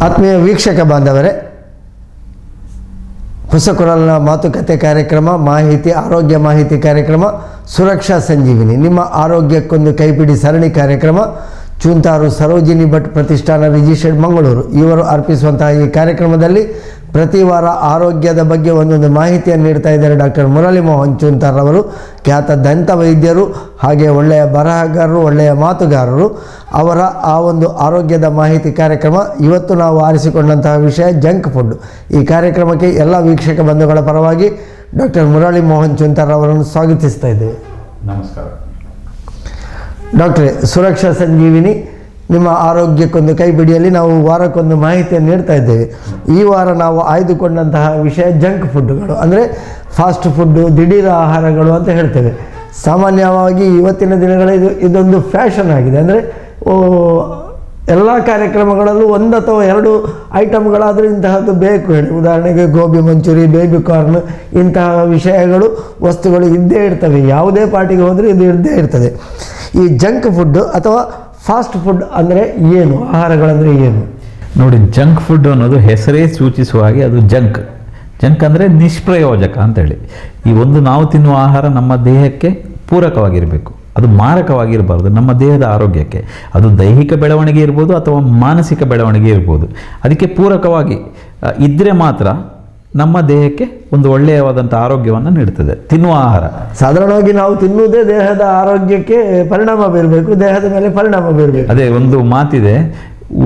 ಆತ್ಮೀಯ ವೀಕ್ಷಕ ಬಾಂಧವರೇ, ಹೊಸ ಕೊರಲಿನ ಮಾತುಕತೆ ಕಾರ್ಯಕ್ರಮ, ಆರೋಗ್ಯ ಮಾಹಿತಿ ಕಾರ್ಯಕ್ರಮ ಸುರಕ್ಷಾ ಸಂಜೀವಿನಿ, ನಿಮ್ಮ ಆರೋಗ್ಯಕ್ಕೊಂದು ಕೈಪಿಡಿ ಸರಣಿ ಕಾರ್ಯಕ್ರಮ. ಚೂಂತಾರು ಸರೋಜಿನಿ ಭಟ್ ಪ್ರತಿಷ್ಠಾನ, ರಿಜಿಸ್ಟರ್ಡ್, ಮಂಗಳೂರು ಇವರು ಅರ್ಪಿಸುವಂತಹ ಈ ಕಾರ್ಯಕ್ರಮದಲ್ಲಿ ಪ್ರತಿ ವಾರ ಆರೋಗ್ಯದ ಬಗ್ಗೆ ಒಂದೊಂದು ಮಾಹಿತಿಯನ್ನು ನೀಡ್ತಾ ಇದ್ದಾರೆ ಡಾಕ್ಟರ್ ಮುರಳಿ ಮೋಹನ್ ಚೂಂತಾರ್ ಅವರು. ಖ್ಯಾತ ದಂತ ವೈದ್ಯರು, ಹಾಗೆ ಒಳ್ಳೆಯ ಬರಹಗಾರರು, ಒಳ್ಳೆಯ ಮಾತುಗಾರರು. ಅವರ ಆ ಒಂದು ಆರೋಗ್ಯದ ಮಾಹಿತಿ ಕಾರ್ಯಕ್ರಮ. ಇವತ್ತು ನಾವು ಆರಿಸಿಕೊಂಡಂತಹ ವಿಷಯ ಜಂಕ್ ಫುಡ್. ಈ ಕಾರ್ಯಕ್ರಮಕ್ಕೆ ಎಲ್ಲ ವೀಕ್ಷಕ ಬಂಧುಗಳ ಪರವಾಗಿ ಡಾಕ್ಟರ್ ಮುರಳಿ ಮೋಹನ್ ಚೂಂತಾರ್ ಅವರನ್ನು ಸ್ವಾಗತಿಸ್ತಾ ಇದ್ದೇವೆ. ನಮಸ್ಕಾರ ಡಾಕ್ಟ್ರೇ. ಸುರಕ್ಷಾ ಸಂಜೀವಿನಿ ನಿಮ್ಮ ಆರೋಗ್ಯಕ್ಕೊಂದು ಕೈಪಿಡಿಯಲ್ಲಿ ನಾವು ವಾರಕ್ಕೊಂದು ಮಾಹಿತಿಯನ್ನು ನೀಡ್ತಾ ಇದ್ದೇವೆ. ಈ ವಾರ ನಾವು ಆಯ್ದುಕೊಂಡಂತಹ ವಿಷಯ ಜಂಕ್ ಫುಡ್ಗಳು, ಅಂದರೆ ಫಾಸ್ಟ್ ಫುಡ್ಡು, ದಿಢೀರ ಆಹಾರಗಳು ಅಂತ ಹೇಳ್ತೇವೆ. ಸಾಮಾನ್ಯವಾಗಿ ಇವತ್ತಿನ ದಿನಗಳಲ್ಲಿ ಇದೊಂದು ಫ್ಯಾಷನ್ ಆಗಿದೆ. ಅಂದರೆ ಎಲ್ಲ ಕಾರ್ಯಕ್ರಮಗಳಲ್ಲೂ ಒಂದು ಅಥವಾ ಎರಡು ಐಟಮ್ಗಳಾದರೂ ಇಂತಹದ್ದು ಬೇಕು ಹೇಳಿ. ಉದಾಹರಣೆಗೆ ಗೋಬಿ ಮಂಚೂರಿ, ಬೇಬಿ ಕಾರ್ನ್, ಇಂತಹ ವಿಷಯಗಳು, ವಸ್ತುಗಳು ಇದ್ದೇ ಇರ್ತವೆ. ಯಾವುದೇ ಪಾರ್ಟಿಗೆ ಹೋದರೂ ಇದು ಇದ್ದೇ ಇರ್ತದೆ. ಈ ಜಂಕ್ ಫುಡ್ ಅಥವಾ ಫಾಸ್ಟ್ ಫುಡ್ ಅಂದರೆ ಏನು? ಆಹಾರಗಳಂದರೆ ಏನು? ನೋಡಿ, ಜಂಕ್ ಫುಡ್ ಅನ್ನೋದು ಹೆಸರೇ ಸೂಚಿಸುವ ಹಾಗೆ ಅದು ಜಂಕ್ ಅಂದರೆ ನಿಷ್ಪ್ರಯೋಜಕ ಅಂತೇಳಿ. ಈ ಒಂದು ನಾವು ತಿನ್ನುವ ಆಹಾರ ನಮ್ಮ ದೇಹಕ್ಕೆ ಪೂರಕವಾಗಿರಬೇಕು, ಅದು ಮಾರಕವಾಗಿರಬಾರ್ದು. ನಮ್ಮ ದೇಹದ ಆರೋಗ್ಯಕ್ಕೆ ಅದು ದೈಹಿಕ ಬೆಳವಣಿಗೆ ಇರ್ಬೋದು ಅಥವಾ ಮಾನಸಿಕ ಬೆಳವಣಿಗೆ ಇರ್ಬೋದು, ಅದಕ್ಕೆ ಪೂರಕವಾಗಿ ಇದ್ದರೆ ಮಾತ್ರ ನಮ್ಮ ದೇಹಕ್ಕೆ ಒಂದು ಒಳ್ಳೆಯವಾದಂಥ ಆರೋಗ್ಯವನ್ನು ನೀಡ್ತದೆ ತಿನ್ನುವ ಆಹಾರ. ಸಾಧಾರಣವಾಗಿ ನಾವು ತಿನ್ನುವುದೇ ದೇಹದ ಆರೋಗ್ಯಕ್ಕೆ ಪರಿಣಾಮ ಬೀರಬೇಕು, ದೇಹದ ಮೇಲೆ ಪರಿಣಾಮ ಬೀರಬೇಕು. ಅದೇ ಒಂದು ಮಾತಿದೆ,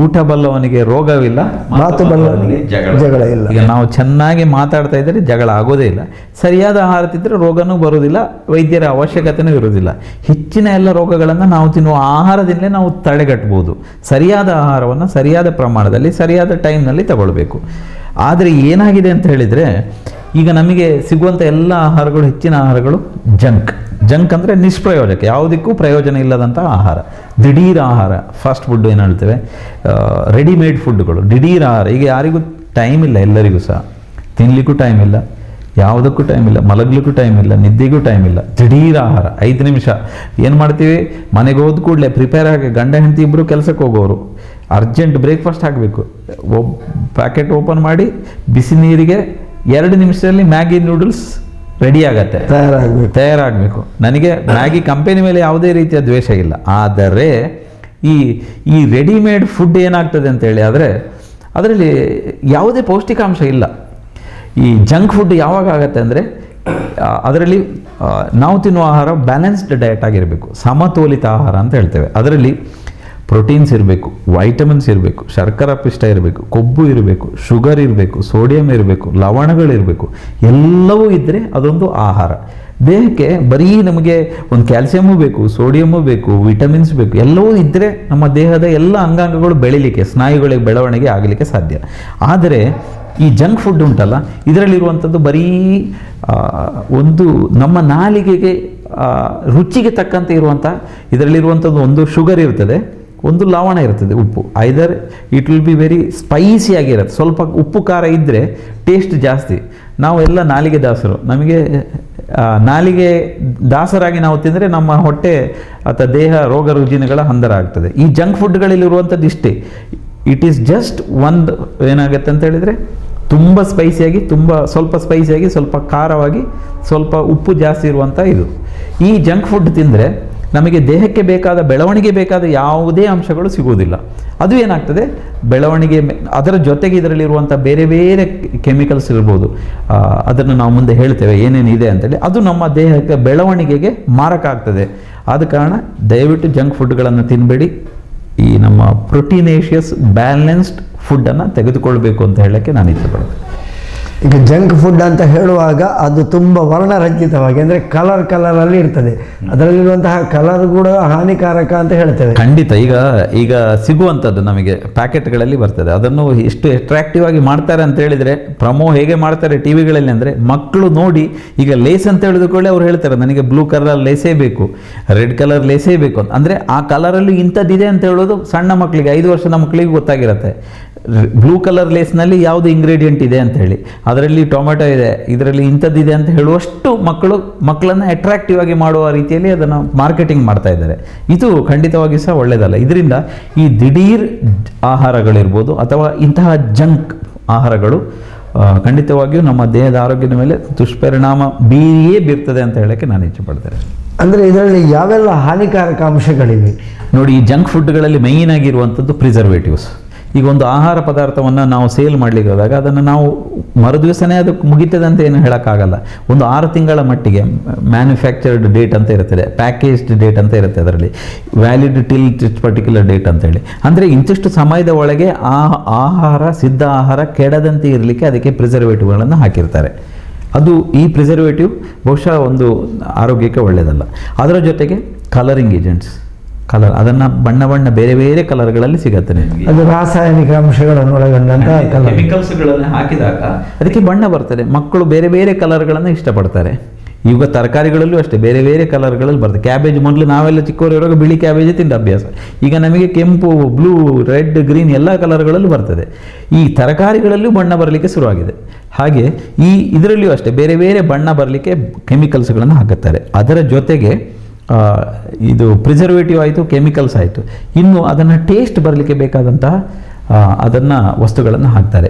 ಊಟ ಬಲ್ಲವನಿಗೆ ರೋಗವಿಲ್ಲ, ಮಾತು ಬಲ್ಲವನಿಗೆ ಜಗಳ ಇಲ್ಲ. ಈಗ ನಾವು ಚೆನ್ನಾಗಿ ಮಾತಾಡ್ತಾ ಇದ್ದರೆ ಜಗಳ ಆಗೋದೇ ಇಲ್ಲ. ಸರಿಯಾದ ಆಹಾರ ತಿಂದರೆ ರೋಗನೂ ಬರೋದಿಲ್ಲ, ವೈದ್ಯರ ಅವಶ್ಯಕತೆಯೂ ಇರೋದಿಲ್ಲ. ಹೆಚ್ಚಿನ ಎಲ್ಲ ರೋಗಗಳನ್ನು ನಾವು ತಿನ್ನುವ ಆಹಾರದಿಂದಲೇ ನಾವು ತಡೆಗಟ್ಟಬಹುದು. ಸರಿಯಾದ ಆಹಾರವನ್ನು ಸರಿಯಾದ ಪ್ರಮಾಣದಲ್ಲಿ ಸರಿಯಾದ ಟೈಮ್ನಲ್ಲಿ ತಗೊಳ್ಬೇಕು. ಆದರೆ ಏನಾಗಿದೆ ಅಂತ ಹೇಳಿದರೆ, ಈಗ ನಮಗೆ ಸಿಗುವಂಥ ಎಲ್ಲ ಆಹಾರಗಳು, ಹೆಚ್ಚಿನ ಆಹಾರಗಳು ಜಂಕ್ ಅಂದರೆ ನಿಷ್ಪ್ರಯೋಜಕ, ಯಾವುದಕ್ಕೂ ಪ್ರಯೋಜನ ಇಲ್ಲದಂಥ ಆಹಾರ, ದಿಢೀರ್ ಆಹಾರ, ಫಾಸ್ಟ್ ಫುಡ್ ಏನು ಹೇಳ್ತೇವೆ, ರೆಡಿಮೇಡ್ ಫುಡ್ಗಳು, ದಿಢೀರ್ ಆಹಾರ. ಈಗ ಯಾರಿಗೂ ಟೈಮ್ ಇಲ್ಲ, ಎಲ್ಲರಿಗೂ ಸಹ ತಿನ್ನಲಿಕ್ಕೂ ಟೈಮ್ ಇಲ್ಲ, ಯಾವುದಕ್ಕೂ ಟೈಮ್ ಇಲ್ಲ, ಮಲಗಲಿಕ್ಕೂ ಟೈಮ್ ಇಲ್ಲ, ನಿದ್ದೆಗೂ ಟೈಮ್ ಇಲ್ಲ. ದಿಢೀರ್ ಆಹಾರ, 5 ನಿಮಿಷ ಏನು ಮಾಡ್ತೀವಿ, ಮನೆಗೆ ಹೋದ ಕೂಡಲೇ ಪ್ರಿಪೇರ್ ಆಗಿ, ಗಂಡ ಹೆಂಡತಿ ಇಬ್ಬರು ಕೆಲಸಕ್ಕೆ ಹೋಗೋರು, ಅರ್ಜೆಂಟ್ ಬ್ರೇಕ್ಫಾಸ್ಟ್ ಆಗಬೇಕು, ಪ್ಯಾಕೆಟ್ ಓಪನ್ ಮಾಡಿ ಬಿಸಿ ನೀರಿಗೆ 2 ನಿಮಿಷದಲ್ಲಿ ಮ್ಯಾಗಿ ನೂಡಲ್ಸ್ ರೆಡಿ ಆಗತ್ತೆ, ತಯಾರಾಗಬೇಕು. ನನಗೆ ಮ್ಯಾಗಿ ಕಂಪೆನಿ ಮೇಲೆ ಯಾವುದೇ ರೀತಿಯ ದ್ವೇಷ ಇಲ್ಲ. ಆದರೆ ಈ ರೆಡಿಮೇಡ್ ಫುಡ್ ಏನಾಗ್ತದೆ ಅಂತೇಳಿ ಆದರೆ ಅದರಲ್ಲಿ ಯಾವುದೇ ಪೌಷ್ಟಿಕಾಂಶ ಇಲ್ಲ. ಈ ಜಂಕ್ ಫುಡ್ ಯಾವಾಗ ಆಗುತ್ತೆ ಅಂದರೆ ಅದರಲ್ಲಿ ನಾವು ತಿನ್ನುವ ಆಹಾರ ಬ್ಯಾಲೆನ್ಸ್ಡ್ ಡಯಟ್ ಆಗಿರಬೇಕು, ಸಮತೋಲಿತ ಆಹಾರ ಅಂತ ಹೇಳ್ತೇವೆ. ಅದರಲ್ಲಿ ಪ್ರೋಟೀನ್ಸ್ ಇರಬೇಕು, ವೈಟಮಿನ್ಸ್ ಇರಬೇಕು, ಶರ್ಕರ ಪಿಷ್ಟ ಇರಬೇಕು, ಕೊಬ್ಬು ಇರಬೇಕು, ಶುಗರ್ ಇರಬೇಕು, ಸೋಡಿಯಂ ಇರಬೇಕು, ಲವಣಗಳಿರಬೇಕು. ಎಲ್ಲವೂ ಇದ್ದರೆ ಅದೊಂದು ಆಹಾರ. ದೇಹಕ್ಕೆ ಬರೀ ನಮಗೆ ಒಂದು ಕ್ಯಾಲ್ಸಿಯಮ್ಮು ಬೇಕು, ಸೋಡಿಯಮ್ಮು ಬೇಕು, ವಿಟಮಿನ್ಸ್ ಬೇಕು, ಎಲ್ಲವೂ ಇದ್ದರೆ ನಮ್ಮ ದೇಹದ ಎಲ್ಲ ಅಂಗಾಂಗಗಳು ಬೆಳಿಲಿಕ್ಕೆ, ಸ್ನಾಯುಗಳಿಗೆ ಬೆಳವಣಿಗೆ ಆಗಲಿಕ್ಕೆ ಸಾಧ್ಯ. ಆದರೆ ಈ ಜಂಕ್ ಫುಡ್ ಉಂಟಲ್ಲ, ಇದರಲ್ಲಿರುವಂಥದ್ದು ಬರೀ ಒಂದು ನಮ್ಮ ನಾಲಿಗೆಗೆ ರುಚಿಗೆ ತಕ್ಕಂತೆ ಇರುವಂಥ, ಇದರಲ್ಲಿರುವಂಥದ್ದು ಒಂದು ಶುಗರ್ ಇರ್ತದೆ, ಒಂದು ಲವಣ ಇರ್ತದೆ, ಉಪ್ಪು. Either it will be very spicy ಆಗಿರುತ್ತೆ. ಸ್ವಲ್ಪ ಉಪ್ಪು ಖಾರ ಇದ್ದರೆ ಟೇಸ್ಟ್ ಜಾಸ್ತಿ. ನಾವು ಎಲ್ಲ ನಾಲಿಗೆ ದಾಸರು. ನಮಗೆ ನಾಲಿಗೆ ದಾಸರಾಗಿ ನಾವು ತಿಂದರೆ ನಮ್ಮ ಹೊಟ್ಟೆ ಅಥವಾ ದೇಹ ರೋಗ ರುಜಿನಗಳ ಹಂದರ ಆಗ್ತದೆ. ಈ ಜಂಕ್ ಫುಡ್ಗಳಲ್ಲಿರುವಂಥದ್ದು ಇಷ್ಟೇ. ಇಟ್ ಈಸ್ ಜಸ್ಟ್ ಒಂದು ಏನಾಗುತ್ತೆ ಅಂತ ಹೇಳಿದರೆ, ತುಂಬ ಸ್ಪೈಸಿಯಾಗಿ, ಸ್ವಲ್ಪ ಸ್ಪೈಸಿಯಾಗಿ, ಸ್ವಲ್ಪ ಖಾರವಾಗಿ, ಸ್ವಲ್ಪ ಉಪ್ಪು ಜಾಸ್ತಿ ಇರುವಂಥ ಇದು. ಈ ಜಂಕ್ ಫುಡ್ ತಿಂದರೆ ನಮಗೆ ದೇಹಕ್ಕೆ ಬೇಕಾದ, ಬೆಳವಣಿಗೆ ಬೇಕಾದ ಯಾವುದೇ ಅಂಶಗಳು ಸಿಗುವುದಿಲ್ಲ. ಅದು ಏನಾಗ್ತದೆ, ಬೆಳವಣಿಗೆ, ಅದರ ಜೊತೆಗೆ ಇದರಲ್ಲಿರುವಂಥ ಬೇರೆ ಬೇರೆ ಕೆಮಿಕಲ್ಸ್ ಇರ್ಬೋದು, ಅದನ್ನು ನಾವು ಮುಂದೆ ಹೇಳ್ತೇವೆ ಏನೇನಿದೆ ಅಂತೇಳಿ. ಅದು ನಮ್ಮ ದೇಹಕ್ಕೆ ಬೆಳವಣಿಗೆಗೆ ಮಾರಕ ಆಗ್ತದೆ. ಆದ ಕಾರಣ ದಯವಿಟ್ಟು ಜಂಕ್ ಫುಡ್ಗಳನ್ನು ತಿನ್ನಬೇಡಿ. ಈ ನಮ್ಮ ಪ್ರೋಟೀನೇಷಿಯಸ್ ಬ್ಯಾಲೆನ್ಸ್ಡ್ ಫುಡ್ಡನ್ನು ತೆಗೆದುಕೊಳ್ಬೇಕು ಅಂತ ಹೇಳೋಕ್ಕೆ ನಾನು ಇಷ್ಟಪಡ್ತೇನೆ. ಈಗ ಜಂಕ್ ಫುಡ್ ಅಂತ ಹೇಳುವಾಗ ಅದು ತುಂಬ ವರ್ಣರಂಜಿತವಾಗಿ, ಅಂದರೆ ಕಲರಲ್ಲಿ ಇರ್ತದೆ. ಅದರಲ್ಲಿರುವಂತಹ ಕಲರ್ ಕೂಡ ಹಾನಿಕಾರಕ ಅಂತ ಹೇಳ್ತೇವೆ. ಖಂಡಿತ. ಈಗ ಸಿಗುವಂಥದ್ದು ನಮಗೆ ಪ್ಯಾಕೆಟ್ಗಳಲ್ಲಿ ಬರ್ತದೆ. ಅದನ್ನು ಎಷ್ಟು ಅಟ್ರಾಕ್ಟಿವ್ ಆಗಿ ಮಾಡ್ತಾರೆ ಅಂತ ಹೇಳಿದರೆ, ಪ್ರಮೋ ಹೇಗೆ ಮಾಡ್ತಾರೆ ಟಿ ವಿಗಳಲ್ಲಿ ಅಂದರೆ, ಮಕ್ಕಳು ನೋಡಿ ಈಗ ಲೇಸ್ ಅಂತ ಹೇಳಿದುಕೊಳ್ಳಿ ಅವ್ರು ಹೇಳ್ತಾರೆ, ನನಗೆ ಬ್ಲೂ ಕಲರ್ ಲೇಸೇ ಬೇಕು, ರೆಡ್ ಕಲರ್ ಲೇಸೇ ಬೇಕು ಅಂತ. ಅಂದರೆ ಆ ಕಲರಲ್ಲಿ ಇಂಥದ್ದಿದೆ ಅಂತ ಹೇಳೋದು ಸಣ್ಣ ಮಕ್ಕಳಿಗೆ, 5 ವರ್ಷದ ಮಕ್ಕಳಿಗೆ ಗೊತ್ತಾಗಿರುತ್ತೆ. ಬ್ಲೂ ಕಲರ್ ಲೇಸ್ನಲ್ಲಿ ಯಾವುದು ಇಂಗ್ರೀಡಿಯೆಂಟ್ ಇದೆ ಅಂತ ಹೇಳಿ, ಅದರಲ್ಲಿ ಟೊಮೆಟೊ ಇದೆ, ಇದರಲ್ಲಿ ಇಂಥದ್ದಿದೆ ಅಂತ ಹೇಳುವಷ್ಟು ಮಕ್ಕಳನ್ನು ಅಟ್ರಾಕ್ಟಿವ್ ಆಗಿ ಮಾಡುವ ರೀತಿಯಲ್ಲಿ ಅದನ್ನು ಮಾರ್ಕೆಟಿಂಗ್ ಮಾಡ್ತಾ ಇದ್ದಾರೆ. ಇದು ಖಂಡಿತವಾಗಿ ಸಹ ಒಳ್ಳೆಯದಲ್ಲ. ಇದರಿಂದ ಈ ದಿಢೀರ್ ಆಹಾರಗಳಿರ್ಬೋದು ಅಥವಾ ಇಂತಹ ಜಂಕ್ ಆಹಾರಗಳು ಖಂಡಿತವಾಗಿಯೂ ನಮ್ಮ ದೇಹದ ಆರೋಗ್ಯದ ಮೇಲೆ ದುಷ್ಪರಿಣಾಮ ಬೀರ್ತದೆ ಅಂತ ಹೇಳಕ್ಕೆ ನಾನು ಇಚ್ಛೆಪಡ್ತೇನೆ. ಅಂದರೆ ಇದರಲ್ಲಿ ಯಾವೆಲ್ಲ ಹಾನಿಕಾರಕ ಅಂಶಗಳಿವೆ? ನೋಡಿ, ಈ ಜಂಕ್ ಫುಡ್ಗಳಲ್ಲಿ ಮೈನ್ ಆಗಿರುವಂಥದ್ದು ಪ್ರಿಸರ್ವೇಟಿವ್ಸ್. ಈಗ ಒಂದು ಆಹಾರ ಪದಾರ್ಥವನ್ನು ನಾವು ಸೇಲ್ ಮಾಡಲಿಕ್ಕೆ ಹೋದಾಗ ಅದನ್ನು ನಾವು ಮರುದಿವಸನೇ ಅದು ಮುಗಿತದೆ ಅಂತ ಏನು ಹೇಳೋಕ್ಕಾಗಲ್ಲ. ಒಂದು 6 ತಿಂಗಳ ಮಟ್ಟಿಗೆ ಮ್ಯಾನುಫ್ಯಾಕ್ಚರ್ಡ್ ಡೇಟ್ ಅಂತ ಇರ್ತದೆ, ಪ್ಯಾಕೇಜ್ಡ್ ಡೇಟ್ ಅಂತ ಇರುತ್ತೆ, ಅದರಲ್ಲಿ ವ್ಯಾಲಿಡ್ ಟಿಲ್ ಪರ್ಟಿಕ್ಯುಲರ್ ಡೇಟ್ ಅಂತ ಹೇಳಿ. ಅಂದರೆ ಇಂತಿಷ್ಟು ಸಮಯದ ಒಳಗೆ ಸಿದ್ಧ ಆಹಾರ ಕೆಡದಂತೆ ಇರಲಿಕ್ಕೆ ಅದಕ್ಕೆ ಪ್ರಿಸರ್ವೇಟಿವ್ಗಳನ್ನು ಹಾಕಿರ್ತಾರೆ. ಅದು ಈ ಪ್ರಿಸರ್ವೇಟಿವ್ ಬಹುಶಃ ಒಂದು ಆರೋಗ್ಯಕ್ಕೆ ಒಳ್ಳೆಯದಲ್ಲ. ಅದರ ಜೊತೆಗೆ ಕಲರಿಂಗ್ ಏಜೆಂಟ್ಸ್, ಅದನ್ನು ಬಣ್ಣ ಬೇರೆ ಬೇರೆ ಕಲರ್ಗಳಲ್ಲಿ ಸಿಗುತ್ತೆ ನಿಮಗೆ. ಅದು ರಾಸಾಯನಿಕ ಅಂಶಗಳನ್ನು ಒಳಗೊಂಡಂತ ಕೆಮಿಕಲ್ಸ್ಗಳನ್ನು ಹಾಕಿದಾಗ ಅದಕ್ಕೆ ಬಣ್ಣ ಬರ್ತದೆ. ಮಕ್ಕಳು ಬೇರೆ ಬೇರೆ ಕಲರ್ಗಳನ್ನು ಇಷ್ಟಪಡ್ತಾರೆ. ಈಗ ತರಕಾರಿಗಳಲ್ಲೂ ಅಷ್ಟೇ ಬೇರೆ ಬೇರೆ ಕಲರ್ಗಳಲ್ಲಿ ಬರ್ತದೆ. ಕ್ಯಾಬೇಜ್ ಮೊದಲು ನಾವೆಲ್ಲ ಚಿಕ್ಕವರಿರುವಾಗ ಬಿಳಿ ಕ್ಯಾಬೇಜ್ ತಿಂದ ಅಭ್ಯಾಸ. ಈಗ ನಮಗೆ ಕೆಂಪು, ಬ್ಲೂ, ರೆಡ್, ಗ್ರೀನ್ ಎಲ್ಲ ಕಲರ್ಗಳಲ್ಲೂ ಬರ್ತದೆ. ಈ ತರಕಾರಿಗಳಲ್ಲೂ ಬಣ್ಣ ಬರಲಿಕ್ಕೆ ಶುರುವಾಗಿದೆ. ಹಾಗೆ ಇದರಲ್ಲಿಯೂ ಅಷ್ಟೇ ಬೇರೆ ಬೇರೆ ಬಣ್ಣ ಬರಲಿಕ್ಕೆ ಕೆಮಿಕಲ್ಸ್ಗಳನ್ನು ಹಾಕುತ್ತಾರೆ. ಅದರ ಜೊತೆಗೆ ಇದು ಪ್ರಿಸರ್ವೇಟಿವ್ ಆಯಿತು, ಕೆಮಿಕಲ್ಸ್ ಆಯಿತು, ಇನ್ನು ಅದನ್ನು ಟೇಸ್ಟ್ ಬರಲಿಕ್ಕೆ ಬೇಕಾದಂತಹ ವಸ್ತುಗಳನ್ನು ಹಾಕ್ತಾರೆ.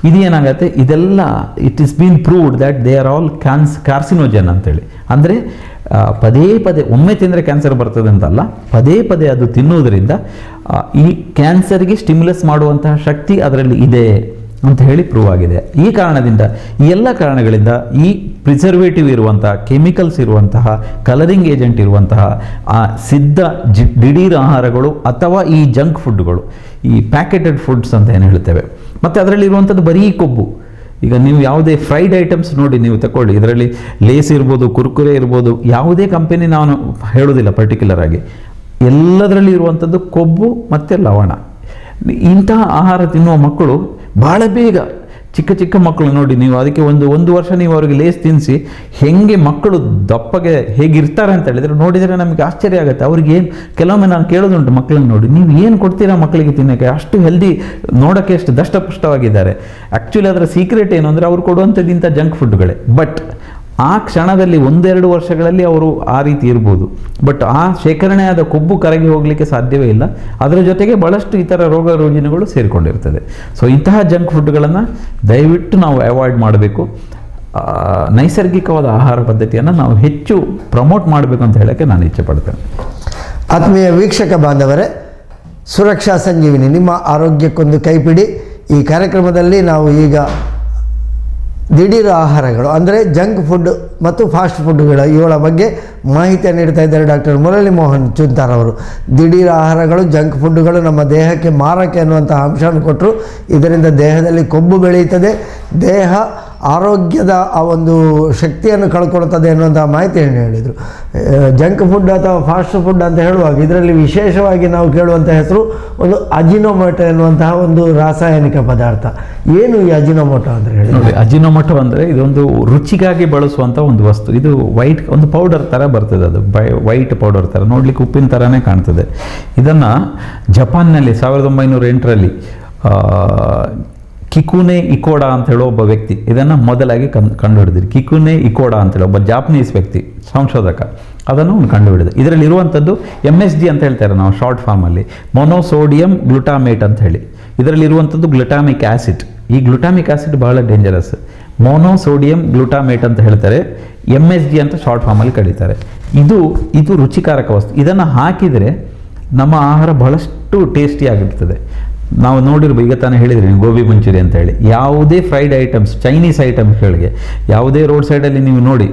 ಇದೇನಾಗತ್ತೆ, ಇದೆಲ್ಲ it is been proved that they are all carcinogen ಅಂತೇಳಿ. ಅಂದರೆ ಪದೇ ಒಮ್ಮೆ ತಿಂದರೆ ಕ್ಯಾನ್ಸರ್ ಬರ್ತದೆ ಅಂತಲ್ಲ, ಪದೇ ಅದು ತಿನ್ನುವುದರಿಂದ ಈ ಕ್ಯಾನ್ಸರ್ಗೆ ಸ್ಟಿಮ್ಯುಲಸ್ ಮಾಡುವಂತಹ ಶಕ್ತಿ ಅದರಲ್ಲಿ ಇದೆ ಅಂತ ಹೇಳಿ ಪ್ರೂವ್ ಆಗಿದೆ. ಈ ಕಾರಣದಿಂದ, ಈ ಎಲ್ಲ ಕಾರಣಗಳಿಂದ ಈ ಪ್ರಿಸರ್ವೇಟಿವ್ ಇರುವಂತಹ, ಕೆಮಿಕಲ್ಸ್ ಇರುವಂತಹ, ಕಲರಿಂಗ್ ಏಜೆಂಟ್ ಇರುವಂತಹ ಸಿದ್ಧ ದಿಢೀರ್ ಆಹಾರಗಳು ಅಥವಾ ಈ ಜಂಕ್ ಫುಡ್ಗಳು, ಈ ಪ್ಯಾಕೆಟೆಡ್ ಫುಡ್ಸ್ ಅಂತ ಏನು ಹೇಳ್ತೇವೆ, ಮತ್ತು ಅದರಲ್ಲಿರುವಂಥದ್ದು ಬರೀ ಕೊಬ್ಬು. ಈಗ ನೀವು ಯಾವುದೇ ಫ್ರೈಡ್ ಐಟಮ್ಸ್ ನೋಡಿ, ನೀವು ತಗೊಳ್ಳಿ, ಇದರಲ್ಲಿ ಲೇಸ್ ಇರ್ಬೋದು, ಕುರ್ಕುರೆ ಇರ್ಬೋದು, ಯಾವುದೇ ಕಂಪನಿ ನಾನು ಹೇಳೋದಿಲ್ಲ ಪರ್ಟಿಕ್ಯುಲರ್ ಆಗಿ, ಎಲ್ಲದರಲ್ಲಿ ಇರುವಂಥದ್ದು ಕೊಬ್ಬು ಮತ್ತು ಲವಣ. ಇಂತಹ ಆಹಾರ ತಿನ್ನುವ ಮಕ್ಕಳು ಭಾಳ ಬೇಗ, ಚಿಕ್ಕ ಮಕ್ಕಳು ನೋಡಿ ನೀವು, ಅದಕ್ಕೆ ಒಂದು ವರ್ಷ ನೀವು ಅವರಿಗೆ ಲೇಸ್ ತಿನ್ನಿಸಿ ಹೆಂಗೆ ಮಕ್ಕಳು ದಪ್ಪಗೆ ಹೇಗಿರ್ತಾರೆ ಅಂತ ಹೇಳಿದರೆ ನೋಡಿದರೆ ನಮಗೆ ಆಶ್ಚರ್ಯ ಆಗುತ್ತೆ. ಅವ್ರಿಗೆ ಕೆಲವೊಮ್ಮೆ ನಾನು ಕೇಳೋದುಂಟು ಮಕ್ಕಳನ್ನು ನೋಡಿ, ನೀವು ಏನು ಕೊಡ್ತೀರಾ ಮಕ್ಕಳಿಗೆ ತಿನ್ನೋಕ್ಕೆ, ಅಷ್ಟು ಹೆಲ್ದಿ, ನೋಡೋಕ್ಕೆ ಎಷ್ಟು ದಷ್ಟಪುಷ್ಟವಾಗಿದ್ದಾರೆ. ಆ್ಯಕ್ಚುಲಿ ಅದರ ಸೀಕ್ರೆಟ್ ಏನು ಅಂದರೆ ಅವ್ರು ಕೊಡುವಂಥದ್ದಿಂಥ ಜಂಕ್ ಫುಡ್ಗಳೇ. ಬಟ್ ಆ ಕ್ಷಣದಲ್ಲಿ 1-2 ವರ್ಷಗಳಲ್ಲಿ ಅವರು ಆ ರೀತಿ ಇರ್ಬೋದು, ಬಟ್ ಆ ಶೇಖರಣೆಯಾದ ಕೊಬ್ಬು ಕರಗಿ ಹೋಗಲಿಕ್ಕೆ ಸಾಧ್ಯವೇ ಇಲ್ಲ. ಅದರ ಜೊತೆಗೆ ಭಾಳಷ್ಟು ಇತರ ರೋಗ ರುಜಿನಗಳು ಸೇರಿಕೊಂಡಿರ್ತದೆ. ಸೊ ಇಂತಹ ಜಂಕ್ ಫುಡ್ಗಳನ್ನು ದಯವಿಟ್ಟು ನಾವು ಅವಾಯ್ಡ್ ಮಾಡಬೇಕು. ನೈಸರ್ಗಿಕವಾದ ಆಹಾರ ಪದ್ಧತಿಯನ್ನು ನಾವು ಹೆಚ್ಚು ಪ್ರಮೋಟ್ ಮಾಡಬೇಕು ಅಂತ ಹೇಳೋಕ್ಕೆ ನಾನು ಇಚ್ಛೆ ಪಡ್ತೇನೆ. ಆತ್ಮೀಯ ವೀಕ್ಷಕ ಬಾಂಧವರೇ, ಸುರಕ್ಷಾ ಸಂಜೀವಿನಿ ನಿಮ್ಮ ಆರೋಗ್ಯಕ್ಕೊಂದು ಕೈಪಿಡಿ ಈ ಕಾರ್ಯಕ್ರಮದಲ್ಲಿ ನಾವು ಈಗ ದಿಢೀರ್ ಆಹಾರಗಳು ಅಂದರೆ ಜಂಕ್ ಫುಡ್ ಮತ್ತು ಫಾಸ್ಟ್ ಫುಡ್ಗಳ ಇವುಗಳ ಬಗ್ಗೆ ಮಾಹಿತಿಯನ್ನು ನೀಡ್ತಾ ಇದ್ದಾರೆ ಡಾಕ್ಟರ್ ಮುರಳಿ ಮೋಹನ್ ಚುಂತಾರ್ ಅವರು. ದಿಢೀರ್ ಆಹಾರಗಳು, ಜಂಕ್ ಫುಡ್ಗಳು ನಮ್ಮ ದೇಹಕ್ಕೆ ಮಾರಕ ಎನ್ನುವಂತಹ ಅಂಶವನ್ನು ಕೊಟ್ಟರು. ಇದರಿಂದ ದೇಹದಲ್ಲಿ ಕೊಬ್ಬು ಬೆಳೆಯುತ್ತದೆ, ದೇಹ ಆರೋಗ್ಯದ ಆ ಒಂದು ಶಕ್ತಿಯನ್ನು ಕಳ್ಕೊಳ್ತದೆ ಎನ್ನುವಂಥ ಮಾಹಿತಿಯನ್ನು ಹೇಳಿದರು. ಜಂಕ್ ಫುಡ್ ಅಥವಾ ಫಾಸ್ಟ್ ಫುಡ್ ಅಂತ ಹೇಳುವಾಗ ಇದರಲ್ಲಿ ವಿಶೇಷವಾಗಿ ನಾವು ಕೇಳುವಂಥ ಹೆಸರು ಒಂದು ಅಜಿನೋಮೋಟೊ ಎನ್ನುವಂತಹ ಒಂದು ರಾಸಾಯನಿಕ ಪದಾರ್ಥ. ಏನು ಈ ಅಜಿನೋಮೋಟೊ ಅಂತ ಹೇಳಿ? ನೋಡಿ, ಅಜಿನೋಮೋಟೊ ಅಂದರೆ ಇದೊಂದು ರುಚಿಗಾಗಿ ಬಳಸುವಂಥ ಒಂದು ವಸ್ತು. ಇದು ವೈಟ್ ಒಂದು ಪೌಡರ್ ಥರ ಬರ್ತದೆ, ಅದು ವೈಟ್ ಪೌಡರ್ ಥರ, ನೋಡ್ಲಿಕ್ಕೆ ಉಪ್ಪಿನ ಥರನೇ ಕಾಣ್ತದೆ. ಇದನ್ನು ಜಪಾನ್ನಲ್ಲಿ 1908ರಲ್ಲಿ ಕಿಕುನೆ ಇಕೋಡಾ ಅಂತ ಹೇಳೋ ಒಬ್ಬ ವ್ಯಕ್ತಿ ಇದನ್ನು ಮೊದಲಾಗಿ ಕಂಡುಹಿಡಿದ್ರು. ಕಿಕುನೆ ಇಕೋಡಾ ಅಂತೇಳಿ ಒಬ್ಬ ಜಾಪನೀಸ್ ವ್ಯಕ್ತಿ, ಸಂಶೋಧಕ, ಅದನ್ನು ಕಂಡುಹಿಡಿದ. ಇದರಲ್ಲಿ ಇರುವಂಥದ್ದು MSG ಅಂತ ಹೇಳ್ತಾರೆ ನಾವು ಶಾರ್ಟ್ ಫಾರ್ಮಲ್ಲಿ, ಮೊನೋಸೋಡಿಯಂ ಗ್ಲುಟಾಮೇಟ್ ಅಂತ ಹೇಳಿ. ಇದರಲ್ಲಿರುವಂಥದ್ದು ಗ್ಲುಟಾಮಿಕ್ ಆ್ಯಸಿಡ್. ಈ ಗ್ಲುಟಾಮಿಕ್ ಆ್ಯಸಿಡ್ ಬಹಳ ಡೇಂಜರಸ್. ಮೊನೋಸೋಡಿಯಂ ಗ್ಲುಟಾಮೇಟ್ ಅಂತ ಹೇಳ್ತಾರೆ, MSG ಅಂತ ಶಾರ್ಟ್ ಫಾರ್ಮಲ್ಲಿ ಕರೀತಾರೆ. ಇದು ರುಚಿಕಾರಕ ವಸ್ತು. ಇದನ್ನು ಹಾಕಿದರೆ ನಮ್ಮ ಆಹಾರ ಬಹಳಷ್ಟು ಟೇಸ್ಟಿಯಾಗಿರ್ತದೆ. ನಾವು ನೋಡಿರ್ಬೋದು, ಈಗ ತಾನೇ ಹೇಳಿದ್ರಿ ಗೋಬಿ ಮಂಚೂರಿ ಅಂತ ಹೇಳಿ, ಯಾವುದೇ ಫ್ರೈಡ್ ಐಟಮ್ಸ್, ಚೈನೀಸ್ ಐಟಮ್ಸ್ಗಳಿಗೆ ಯಾವುದೇ ರೋಡ್ ಸೈಡಲ್ಲಿ ನೀವು ನೋಡಿ,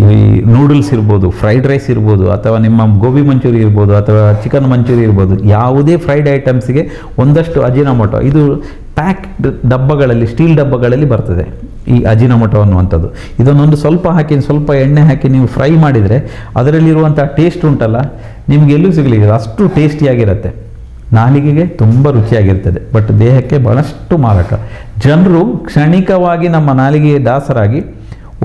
ಈ ನೂಡಲ್ಸ್ ಇರ್ಬೋದು, ಫ್ರೈಡ್ ರೈಸ್ ಇರ್ಬೋದು, ಅಥವಾ ನಿಮ್ಮ ಗೋಬಿ ಮಂಚೂರಿ ಇರ್ಬೋದು, ಅಥವಾ ಚಿಕನ್ ಮಂಚೂರಿ ಇರ್ಬೋದು, ಯಾವುದೇ ಫ್ರೈಡ್ ಐಟಮ್ಸ್ಗೆ ಒಂದಷ್ಟು ಅಜಿನೋಮೋಟೊ, ಇದು ಪ್ಯಾಕ್ಡ್ ಡಬ್ಬಗಳಲ್ಲಿ, ಸ್ಟೀಲ್ ಡಬ್ಬಗಳಲ್ಲಿ ಬರ್ತದೆ ಈ ಅಜಿನೋಮೋಟೊ ಅನ್ನುವಂಥದ್ದು. ಇದನ್ನೊಂದು ಸ್ವಲ್ಪ ಹಾಕಿ, ಸ್ವಲ್ಪ ಎಣ್ಣೆ ಹಾಕಿ ನೀವು ಫ್ರೈ ಮಾಡಿದರೆ ಅದರಲ್ಲಿರುವಂಥ ಟೇಸ್ಟ್ ಉಂಟಲ್ಲ, ನಿಮಗೆ ಎಲ್ಲೂ ಸಿಗಲಿಕ್ಕೆ, ಅಷ್ಟು ಟೇಸ್ಟಿಯಾಗಿರುತ್ತೆ, ನಾಲಿಗೆಗೆ ತುಂಬ ರುಚಿಯಾಗಿರ್ತದೆ, ಬಟ್ ದೇಹಕ್ಕೆ ಬಹಳಷ್ಟು ಮಾರಕ. ಜನರು ಕ್ಷಣಿಕವಾಗಿ ನಮ್ಮ ನಾಲಿಗೆಗೆ ದಾಸರಾಗಿ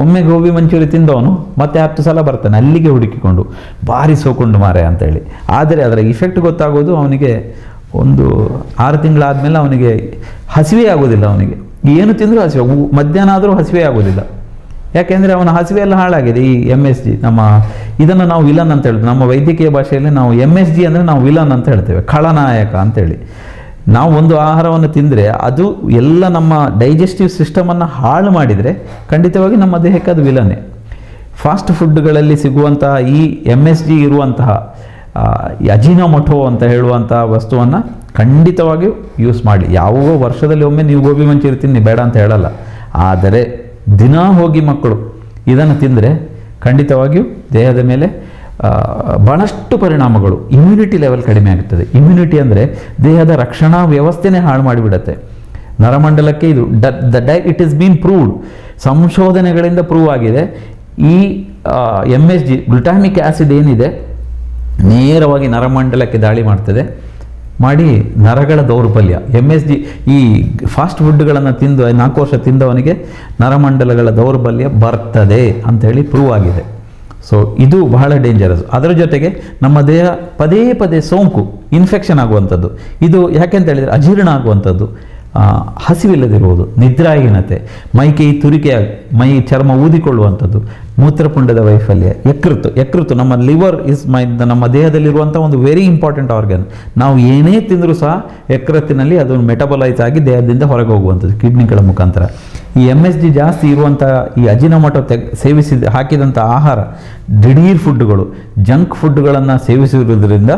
ಒಮ್ಮೆ ಗೋಬಿ ಮಂಚೂರಿ ತಿಂದವನು ಮತ್ತೆ 10 ಸಲ ಬರ್ತಾನೆ ಅಲ್ಲಿಗೆ ಹುಡುಕಿಕೊಂಡು, ಭಾರಿ ಸೋಕೊಂಡು ಮಾರೆ ಅಂತೇಳಿ. ಆದರೆ ಅದರ ಇಫೆಕ್ಟ್ ಗೊತ್ತಾಗೋದು ಅವನಿಗೆ ಒಂದು 6 ತಿಂಗಳಾದಮೇಲೆ ಅವನಿಗೆ ಹಸಿವೆ ಆಗೋದಿಲ್ಲ. ಅವನಿಗೆ ಏನು ತಿಂದರೂ ಹಸಿವೆ, ಮಧ್ಯಾಹ್ನ ಆದರೂ ಹಸಿವೆ ಆಗೋದಿಲ್ಲ. ಯಾಕೆಂದರೆ ಅವನ ಹಸಿವೆ ಎಲ್ಲ ಹಾಳಾಗಿದೆ. ಈ MSG ಇದನ್ನು ನಾವು ವಿಲನ್ ಅಂತ ಹೇಳ್ತೇವೆ. ನಮ್ಮ ವೈದ್ಯಕೀಯ ಭಾಷೆಯಲ್ಲಿ ನಾವು MSG ಅಂದರೆ ನಾವು ವಿಲನ್ ಅಂತ ಹೇಳ್ತೇವೆ, ಖಳನಾಯಕ ಅಂತೇಳಿ. ನಾವು ಒಂದು ಆಹಾರವನ್ನು ತಿಂದರೆ ಅದು ಎಲ್ಲ ನಮ್ಮ ಡೈಜೆಸ್ಟಿವ್ ಸಿಸ್ಟಮನ್ನು ಹಾಳು ಮಾಡಿದರೆ ಖಂಡಿತವಾಗಿ ನಮ್ಮ ದೇಹಕ್ಕೆ ಅದು ವಿಲನ್ನೇ. ಫಾಸ್ಟ್ ಫುಡ್ಗಳಲ್ಲಿ ಸಿಗುವಂತಹ ಈ MSG ಇರುವಂತಹ ಅಜಿನೋಮೊಟೊ ಅಂತ ಹೇಳುವಂತಹ ವಸ್ತುವನ್ನು ಖಂಡಿತವಾಗಿಯೂ ಯೂಸ್ ಮಾಡಿ. ಯಾವುದೋ ವರ್ಷದಲ್ಲಿ ಒಮ್ಮೆ ನೀವು ಗೋಬಿ ಮಂಚೂರಿ ತಿನ್ನಿ, ಬೇಡ ಅಂತ ಹೇಳಲ್ಲ. ಆದರೆ ದಿನ ಹೋಗಿ ಮಕ್ಕಳು ಇದನ್ನು ತಿಂದರೆ ಖಂಡಿತವಾಗಿಯೂ ದೇಹದ ಮೇಲೆ ಭಾಳಷ್ಟು ಪರಿಣಾಮಗಳು. ಇಮ್ಯುನಿಟಿ ಲೆವೆಲ್ ಕಡಿಮೆ ಆಗುತ್ತದೆ. ಇಮ್ಯುನಿಟಿ ಅಂದರೆ ದೇಹದ ರಕ್ಷಣಾ ವ್ಯವಸ್ಥೆನೇ ಹಾಳು ಮಾಡಿಬಿಡತ್ತೆ. ನರಮಂಡಲಕ್ಕೆ ಇದು ಇಟ್ ಈಸ್ ಬೀನ್ ಪ್ರೂವ್ಡ್, ಸಂಶೋಧನೆಗಳಿಂದ ಪ್ರೂವ್ ಆಗಿದೆ. ಈ MSG ಗ್ಲುಟಾಮಿಕ್ ಆ್ಯಸಿಡ್ ಏನಿದೆ ನೇರವಾಗಿ ನರಮಂಡಲಕ್ಕೆ ದಾಳಿ ಮಾಡ್ತದೆ, ಮಾಡಿ ನರಗಳ ದೌರ್ಬಲ್ಯ. MSG ಈ ಫಾಸ್ಟ್ ಫುಡ್ಗಳನ್ನು ತಿಂದು 4 ವರ್ಷ ತಿಂದವನಿಗೆ ನರಮಂಡಲಗಳ ದೌರ್ಬಲ್ಯ ಬರ್ತದೆ ಅಂಥೇಳಿ ಪ್ರೂವ್ ಆಗಿದೆ. ಸೊ ಇದು ಬಹಳ ಡೇಂಜರಸ್. ಅದರ ಜೊತೆಗೆ ನಮ್ಮ ದೇಹ ಪದೇ ಪದೇ ಸೋಂಕು, ಇನ್ಫೆಕ್ಷನ್ ಆಗುವಂಥದ್ದು. ಇದು ಯಾಕೆಂತ ಹೇಳಿದರೆ ಅಜೀರ್ಣ ಆಗುವಂಥದ್ದು, ಹಸಿವಿಲ್ಲದಿರುವುದು, ನಿದ್ರಾಹೀನತೆ, ಮೈಕೈ ತುರಿಕೆ, ಮೈ ಚರ್ಮ ಊದಿಕೊಳ್ಳುವಂಥದ್ದು, ಮೂತ್ರಪುಂಡದ ವೈಫಲ್ಯ, ಯಕೃತ್ತು ನಮ್ಮ ಲಿವರ್ ನಮ್ಮ ದೇಹದಲ್ಲಿರುವಂಥ ಒಂದು ವೆರಿ ಇಂಪಾರ್ಟೆಂಟ್ ಆರ್ಗನ್. ನಾವು ಏನೇ ತಿಂದರೂ ಸಹ ಯಕೃತ್ತಿನಲ್ಲಿ ಅದು ಮೆಟಬಲೈಸ್ ಆಗಿ ದೇಹದಿಂದ ಹೊರಗೆ ಹೋಗುವಂಥದ್ದು ಕಿಡ್ನಿಗಳ ಮುಖಾಂತರ. ಈ MSG ಜಾಸ್ತಿ ಇರುವಂಥ ಈ ಅಜಿನೋಮೊಟೊ ಹಾಕಿದಂಥ ಆಹಾರ, ದಿಢೀರ್ ಫುಡ್ಗಳು, ಜಂಕ್ ಫುಡ್ಗಳನ್ನು ಸೇವಿಸುವುದರಿಂದ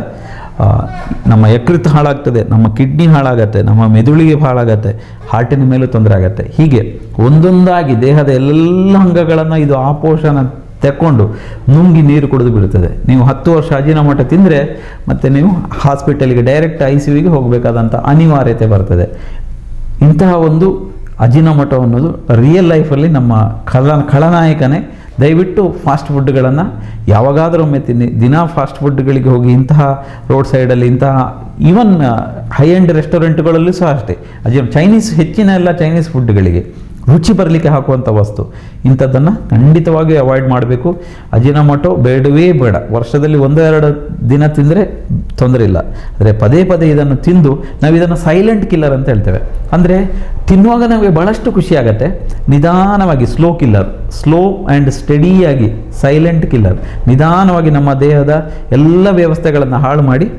ನಮ್ಮ ಯಕೃತ್ತು ಹಾಳಾಗ್ತದೆ, ನಮ್ಮ ಕಿಡ್ನಿ ಹಾಳಾಗತ್ತೆ, ನಮ್ಮ ಮೆದುಳಿಗೆ ಹಾಳಾಗತ್ತೆ, ಹಾರ್ಟಿನ ಮೇಲೂ ತೊಂದರೆ ಆಗತ್ತೆ. ಹೀಗೆ ಒಂದೊಂದಾಗಿ ದೇಹದ ಎಲ್ಲ ಅಂಗಗಳನ್ನು ಇದು ಆಪೋಷಣ ತೆಕ್ಕೊಂಡು ನುಂಗಿ ನೀರು ಕುಡಿದು ಬಿಡುತ್ತದೆ. ನೀವು 10 ವರ್ಷ ಅಜಿನೋಮೊಟೊ ತಿಂದರೆ ಮತ್ತೆ ನೀವು ಹಾಸ್ಪಿಟಲ್ಗೆ ಡೈರೆಕ್ಟ್ ICUಗೆ ಹೋಗಬೇಕಾದಂಥ ಅನಿವಾರ್ಯತೆ ಬರ್ತದೆ. ಇಂತಹ ಒಂದು ಅಜಿನೋಮೊಟೊ ಅನ್ನೋದು ರಿಯಲ್ ಲೈಫಲ್ಲಿ ನಮ್ಮ ಖಳನಾಯಕನೇ. ದಯವಿಟ್ಟು ಫಾಸ್ಟ್ ಫುಡ್ಗಳನ್ನು ಯಾವಾಗಾದರೂ ತಿನ್ನಿ. ದಿನ ಫಾಸ್ಟ್ ಫುಡ್ಗಳಿಗೆ ಹೋಗಿ ಇಂತಹ ರೋಡ್ ಸೈಡಲ್ಲಿ ಇಂತಹ ಈವನ್ ಹೈ ಎಂಡ್ ರೆಸ್ಟೋರೆಂಟ್ಗಳಲ್ಲೂ ಸಹ ಅಷ್ಟೇ ಚೈನೀಸ್, ಹೆಚ್ಚಿನ ಎಲ್ಲ ಚೈನೀಸ್ ಫುಡ್ಗಳಿಗೆ ರುಚಿ ಬರಲಿಕ್ಕೆ ಹಾಕುವಂಥ ವಸ್ತು, ಇಂಥದ್ದನ್ನು ಖಂಡಿತವಾಗಿ ಅವಾಯ್ಡ್ ಮಾಡಬೇಕು. ಅಜಿನೋಮೊಟೊ ಬೇಡವೇ ಬೇಡ. ವರ್ಷದಲ್ಲಿ 1-2 ದಿನ ತಿಂದರೆ ತೊಂದರೆ ಇಲ್ಲ. ಆದರೆ ಪದೇ ಪದೇ ಇದನ್ನು ತಿಂದು ನಾವು ಇದನ್ನು ಸೈಲೆಂಟ್ ಕಿಲ್ಲರ್ ಅಂತ ಹೇಳ್ತೇವೆ. ಅಂದರೆ ತಿನ್ನುವಾಗ ನಮಗೆ ಭಾಳಷ್ಟು ಖುಷಿಯಾಗತ್ತೆ, ನಿಧಾನವಾಗಿ ಸ್ಲೋ ಕಿಲ್ಲರ್, ಸ್ಲೋ ಆ್ಯಂಡ್ ಸ್ಟಡಿಯಾಗಿ ಸೈಲೆಂಟ್ ಕಿಲ್ಲರ್, ನಿಧಾನವಾಗಿ ನಮ್ಮ ದೇಹದ ಎಲ್ಲ ವ್ಯವಸ್ಥೆಗಳನ್ನು ಹಾಳು ಮಾಡಿ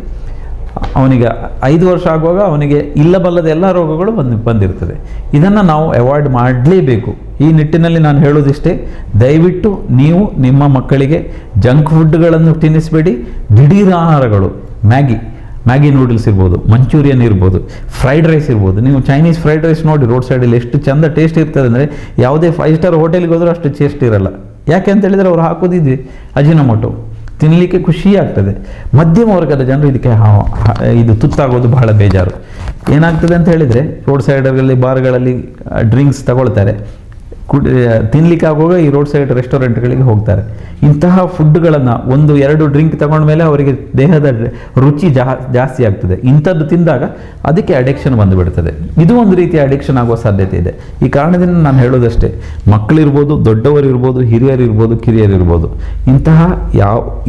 ಅವನಿಗೆ 5 ವರ್ಷ ಆಗುವಾಗ ಅವನಿಗೆ ಇಲ್ಲಬಲ್ಲದ ಎಲ್ಲ ರೋಗಗಳು ಬಂದಿರ್ತದೆ. ಇದನ್ನು ನಾವು ಅವಾಯ್ಡ್ ಮಾಡಲೇಬೇಕು. ಈ ನಿಟ್ಟಿನಲ್ಲಿ ನಾನು ಹೇಳೋದಿಷ್ಟೇ, ದಯವಿಟ್ಟು ನೀವು ನಿಮ್ಮ ಮಕ್ಕಳಿಗೆ ಜಂಕ್ ಫುಡ್ಗಳನ್ನು ತಿನ್ನಿಸಬೇಡಿ. ದಿಢೀರ್ ಆಹಾರಗಳು, ಮ್ಯಾಗಿ ನೂಡಲ್ಸ್ ಇರ್ಬೋದು, ಮಂಚೂರಿಯನ್ ಇರ್ಬೋದು, ಫ್ರೈಡ್ ರೈಸ್ ಇರ್ಬೋದು. ನೀವು ಚೈನೀಸ್ ಫ್ರೈಡ್ ರೈಸ್ ನೋಡಿ ರೋಡ್ ಸೈಡಲ್ಲಿ ಎಷ್ಟು ಚಂದ ಟೇಸ್ಟ್ ಇರ್ತದೆ ಅಂದರೆ ಯಾವುದೇ 5 ಸ್ಟಾರ್ ಹೋಟೆಲ್ಗೆ ಹೋದರೂ ಅಷ್ಟು ಟೇಸ್ಟ್ ಇರಲ್ಲ. ಯಾಕೆ ಅಂತ ಹೇಳಿದರೆ ಅವ್ರು ಹಾಕೋದಿದ್ವಿ ಅಜಿನೋಮೊಟೊ, ತಿನ್ನಲಿಕ್ಕೆ ಖುಷಿ ಆಗ್ತದೆ. ಮಧ್ಯಮ ವರ್ಗದ ಜನರು ಇದಕ್ಕೆ ಇದು ತುತ್ತಾಗೋದು ಬಹಳ ಬೇಜಾರು. ಏನಾಗ್ತದೆ ಅಂತ ಹೇಳಿದರೆ ರೋಡ್ ಸೈಡಲ್ಲಿ ಬಾರ್ಗಳಲ್ಲಿ ಡ್ರಿಂಕ್ಸ್ ತಗೊಳ್ತಾರೆ, ತಿನ್ನಲಿಕ್ಕೆ ಆಗುವಾಗ ಈ ರೋಡ್ ಸೈಡ್ ರೆಸ್ಟೋರೆಂಟ್ಗಳಿಗೆ ಹೋಗ್ತಾರೆ. ಇಂತಹ ಫುಡ್ಗಳನ್ನು 1-2 ಡ್ರಿಂಕ್ ತಗೊಂಡ್ಮೇಲೆ ಅವರಿಗೆ ದೇಹದ ರುಚಿ ಜಾಸ್ತಿ ಆಗ್ತದೆ. ಇಂಥದ್ದು ತಿಂದಾಗ ಅದಕ್ಕೆ ಅಡಿಕ್ಷನ್ ಬಂದುಬಿಡ್ತದೆ. ಇದು ಒಂದು ರೀತಿಯ ಅಡಿಕ್ಷನ್ ಆಗುವ ಸಾಧ್ಯತೆ ಇದೆ. ಈ ಕಾರಣದಿಂದ ನಾನು ಹೇಳೋದಷ್ಟೇ, ಮಕ್ಕಳಿರ್ಬೋದು, ದೊಡ್ಡವರಿರ್ಬೋದು, ಹಿರಿಯರಿರ್ಬೋದು, ಕಿರಿಯರಿರ್ಬೋದು, ಇಂತಹ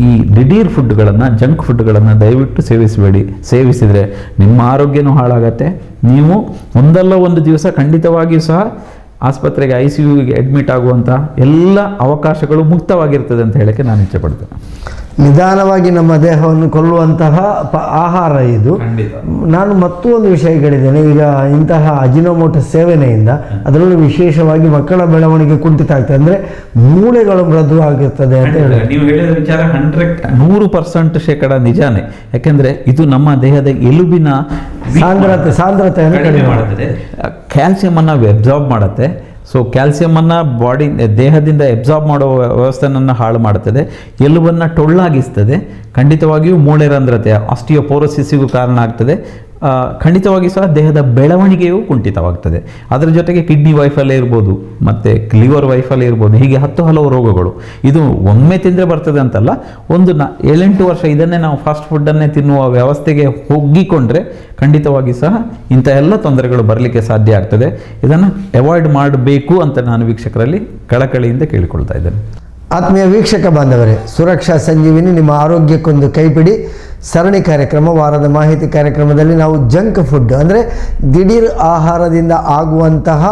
ಈ ದಿಢೀರ್ ಫುಡ್ಗಳನ್ನು, ಜಂಕ್ ಫುಡ್ಗಳನ್ನು ದಯವಿಟ್ಟು ಸೇವಿಸಬೇಡಿ. ಸೇವಿಸಿದರೆ ನಿಮ್ಮ ಆರೋಗ್ಯನೂ ಹಾಳಾಗತ್ತೆ. ನೀವು ಒಂದಲ್ಲ ಒಂದು ದಿವಸ ಖಂಡಿತವಾಗಿಯೂ ಸಹ ಆಸ್ಪತ್ರೆಗೆ ICUಗೆ ಅಡ್ಮಿಟ್ ಆಗುವಂಥ ಎಲ್ಲ ಅವಕಾಶಗಳು ಮುಕ್ತವಾಗಿರ್ತದೆ ಅಂತ ಹೇಳಕ್ಕೆ ನಾನು ಇಚ್ಛೆ ಪಡ್ತೇನೆ. ನಿಧಾನವಾಗಿ ನಮ್ಮ ದೇಹವನ್ನು ಕೊಲ್ಲುವಂತಹ ಆಹಾರ ಇದು. ನಾನು ಮತ್ತೊಂದು ವಿಷಯಗಳಿದ್ದೇನೆ. ಈಗ ಇಂತಹ ಅಜಿನೋಮೊಟೊ ಸೇವನೆಯಿಂದ ಅದರಲ್ಲೂ ವಿಶೇಷವಾಗಿ ಮಕ್ಕಳ ಬೆಳವಣಿಗೆ ಕುಂಠಿತ ಆಗ್ತದೆ, ಅಂದರೆ ಮೂಳೆಗಳು ಮೃದು ಆಗಿರ್ತದೆ ಅಂತ ಹೇಳಿ ನೀವು ಹೇಳಿದ ವಿಚಾರ 100% ನಿಜಾನೇ. ಯಾಕೆಂದರೆ ಇದು ನಮ್ಮ ದೇಹದ ಎಲುಬಿನ ಸಾಂದ್ರತೆಯನ್ನು ಕಡಿಮೆ ಮಾಡುತ್ತದೆ, ಕ್ಯಾಲ್ಸಿಯಮನ್ನು ಅಬ್ಸಾರ್ಬ್ ಮಾಡುತ್ತೆ. ಸೊ ಕ್ಯಾಲ್ಸಿಯಮನ್ನು ದೇಹದಿಂದ ಅಬ್ಸಾರ್ಬ್ ಮಾಡೋ ವ್ಯವಸ್ಥೆಯನ್ನು ಹಾಳು ಮಾಡುತ್ತದೆ, ಎಲುಬನ್ನು ಟೊಳ್ಳಾಗಿಸ್ತದೆ, ಖಂಡಿತವಾಗಿಯೂ ಮೂಳೆ ರಂಧ್ರತೆ ಆಸ್ಟಿಯೋಪೋರೋಸಿಸ್ಗೂ ಕಾರಣ ಆಗ್ತದೆ. ಖಂಡಿತವಾಗಿ ಸಹ ದೇಹದ ಬೆಳವಣಿಗೆಯೂ ಕುಂಠಿತವಾಗ್ತದೆ. ಅದರ ಜೊತೆಗೆ ಕಿಡ್ನಿ ವೈಫಲ್ಯ ಇರ್ಬೋದು, ಮತ್ತು ಲಿವರ್ ವೈಫಲ್ಯ ಇರ್ಬೋದು. ಹೀಗೆ ಹಲವು ರೋಗಗಳು ಇದು ಒಮ್ಮೆ ತಿಂದರೆ ಬರ್ತದೆ ಅಂತಲ್ಲ, 7-8 ವರ್ಷ ಇದನ್ನೇ ನಾವು ಫಾಸ್ಟ್ ಫುಡ್ಡನ್ನೇ ತಿನ್ನುವ ವ್ಯವಸ್ಥೆಗೆ ಹೋಗಿಕೊಂಡ್ರೆ ಖಂಡಿತವಾಗಿ ಸಹ ಇಂಥ ಎಲ್ಲ ತೊಂದರೆಗಳು ಬರಲಿಕ್ಕೆ ಸಾಧ್ಯ ಆಗ್ತದೆ. ಇದನ್ನು ಅವಾಯ್ಡ್ ಮಾಡಬೇಕು ಅಂತ ನಾನು ವೀಕ್ಷಕರಲ್ಲಿ ಕಳಕಳಿಯಿಂದ ಕೇಳಿಕೊಳ್ತಾ ಇದ್ದೇನೆ. ಆತ್ಮೀಯ ವೀಕ್ಷಕ ಬಾಂಧವರೇ, ಸುರಕ್ಷಾ ಸಂಜೀವಿನಿ ನಿಮ್ಮ ಆರೋಗ್ಯಕ್ಕೊಂದು ಕೈಪಿಡಿ ಸರಣಿ ಕಾರ್ಯಕ್ರಮ, ವಾರದ ಮಾಹಿತಿ ಕಾರ್ಯಕ್ರಮದಲ್ಲಿ ನಾವು ಜಂಕ್ ಫುಡ್ ಅಂದರೆ ದಿಢೀರ್ ಆಹಾರದಿಂದ ಆಗುವಂತಹ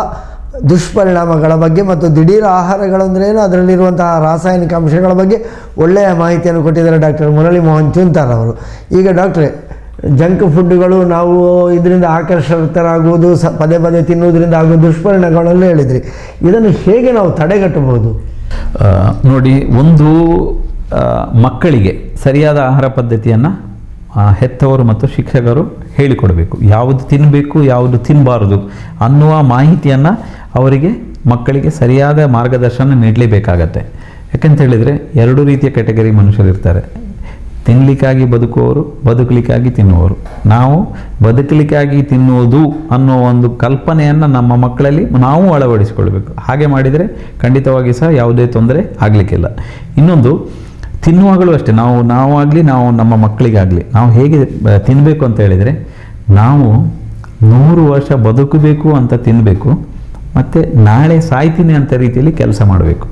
ದುಷ್ಪರಿಣಾಮಗಳ ಬಗ್ಗೆ ಮತ್ತು ದಿಢೀರ್ ಆಹಾರಗಳು ಅಂದರೆ ಏನು, ಅದರಲ್ಲಿರುವಂತಹ ರಾಸಾಯನಿಕ ಅಂಶಗಳ ಬಗ್ಗೆ ಒಳ್ಳೆಯ ಮಾಹಿತಿಯನ್ನು ಕೊಟ್ಟಿದ್ದಾರೆ ಡಾಕ್ಟರ್ ಮುರಳಿ ಮೋಹನ್ ಚೂಂತಾರ್ ಅವರು. ಈಗ ಡಾಕ್ಟ್ರೇ, ಜಂಕ್ ಫುಡ್ಗಳು ನಾವು ಇದರಿಂದ ಆಕರ್ಷಿತರಾಗುವುದು, ಪದೇ ಪದೇ ತಿನ್ನುವುದರಿಂದ ಆಗುವ ದುಷ್ಪರಿಣಾಮಗಳನ್ನು ಹೇಳಿದ್ರಿ. ಇದನ್ನು ಹೇಗೆ ನಾವು ತಡೆಗಟ್ಟಬಹುದು? ನೋಡಿ, ಒಂದು ಮಕ್ಕಳಿಗೆ ಸರಿಯಾದ ಆಹಾರ ಪದ್ಧತಿಯನ್ನು ಹೆತ್ತವರು ಮತ್ತು ಶಿಕ್ಷಕರು ಹೇಳಿಕೊಡಬೇಕು. ಯಾವುದು ತಿನ್ನಬೇಕು, ಯಾವುದು ತಿನ್ನಬಾರ್ದು ಅನ್ನುವ ಮಾಹಿತಿಯನ್ನು ಅವರಿಗೆ, ಮಕ್ಕಳಿಗೆ ಸರಿಯಾದ ಮಾರ್ಗದರ್ಶನ ನೀಡಲೇಬೇಕಾಗತ್ತೆ. ಯಾಕಂತ ಹೇಳಿದರೆ ಎರಡು ರೀತಿಯ ಕ್ಯಾಟಗರಿ ಮನುಷ್ಯರಿರ್ತಾರೆ. ತಿನ್ನಲಿಕ್ಕಾಗಿ ಬದುಕುವವರು, ಬದುಕಲಿಕ್ಕಾಗಿ ತಿನ್ನುವವರು. ನಾವು ಬದುಕಲಿಕ್ಕಾಗಿ ತಿನ್ನುವುದು ಅನ್ನೋ ಒಂದು ಕಲ್ಪನೆಯನ್ನು ನಮ್ಮ ಮಕ್ಕಳಲ್ಲಿ ನಾವು ಅಳವಡಿಸಿಕೊಳ್ಬೇಕು. ಹಾಗೆ ಮಾಡಿದರೆ ಖಂಡಿತವಾಗಿ ಸಹ ಯಾವುದೇ ತೊಂದರೆ ಆಗಲಿಕ್ಕಿಲ್ಲ. ಇನ್ನೊಂದು, ತಿನ್ನುವಾಗಲೂ ಅಷ್ಟೇ, ನಾವಾಗಲಿ ನಾವು ನಮ್ಮ ಮಕ್ಕಳಿಗಾಗಲಿ ನಾವು ಹೇಗೆ ತಿನ್ನಬೇಕು ಅಂತ ಹೇಳಿದರೆ, ನಾವು 100 ವರ್ಷ ಬದುಕಬೇಕು ಅಂತ ತಿನ್ನಬೇಕು, ಮತ್ತು ನಾಳೆ ಸಾಯ್ತೀನಿ ಅಂತ ರೀತಿಯಲ್ಲಿ ಕೆಲಸ ಮಾಡಬೇಕು.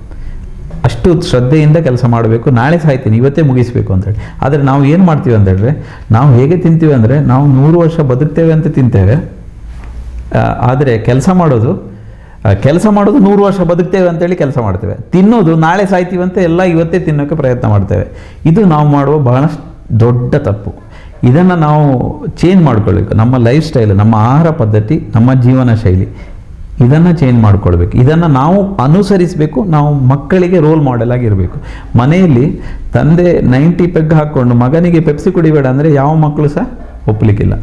ಅಷ್ಟು ಶ್ರದ್ಧೆಯಿಂದ ಕೆಲಸ ಮಾಡಬೇಕು. ನಾಳೆ ಸಾಯ್ತೀನಿ, ಇವತ್ತೇ ಮುಗಿಸಬೇಕು ಅಂತೇಳಿ. ಆದರೆ ನಾವು ಏನು ಮಾಡ್ತೀವಿ ಅಂತ ಹೇಳಿದ್ರೆ, ನಾವು ಹೇಗೆ ತಿಂತೀವಿ ಅಂದರೆ, ನಾವು 100 ವರ್ಷ ಬದುಕ್ತೇವೆ ಅಂತ ತಿಂತೇವೆ, ಆದರೆ ಕೆಲಸ ಮಾಡೋದು 100 ವರ್ಷ ಬದುಕ್ತೇವೆ ಅಂತೇಳಿ ಕೆಲಸ ಮಾಡ್ತೇವೆ. ತಿನ್ನೋದು ನಾಳೆ ಸಾಯ್ತೀವಿ ಅಂತ ಎಲ್ಲ ಇವತ್ತೇ ತಿನ್ನೋಕ್ಕೆ ಪ್ರಯತ್ನ ಮಾಡ್ತೇವೆ. ಇದು ನಾವು ಮಾಡುವ ಬಹಳಷ್ಟು ದೊಡ್ಡ ತಪ್ಪು. ಇದನ್ನು ನಾವು ಚೇಂಜ್ ಮಾಡ್ಕೊಳ್ಬೇಕು. ನಮ್ಮ ಲೈಫ್ ಸ್ಟೈಲ್, ನಮ್ಮ ಆಹಾರ ಪದ್ಧತಿ, ನಮ್ಮ ಜೀವನ ಶೈಲಿ, ಇದನ್ನು ಚೇಂಜ್ ಮಾಡ್ಕೊಳ್ಬೇಕು. ಇದನ್ನು ನಾವು ಅನುಸರಿಸಬೇಕು. ನಾವು ಮಕ್ಕಳಿಗೆ ರೋಲ್ ಮಾಡೆಲ್ ಆಗಿರಬೇಕು. ಮನೆಯಲ್ಲಿ ತಂದೆ 90 ಪೆಗ್ ಹಾಕ್ಕೊಂಡು ಮಗನಿಗೆ ಪೆಪ್ಸಿ ಕುಡಿಬೇಡ ಅಂದರೆ ಯಾವ ಮಕ್ಕಳು ಸಹ ಒಪ್ಪಲಿಕ್ಕಿಲ್ಲ.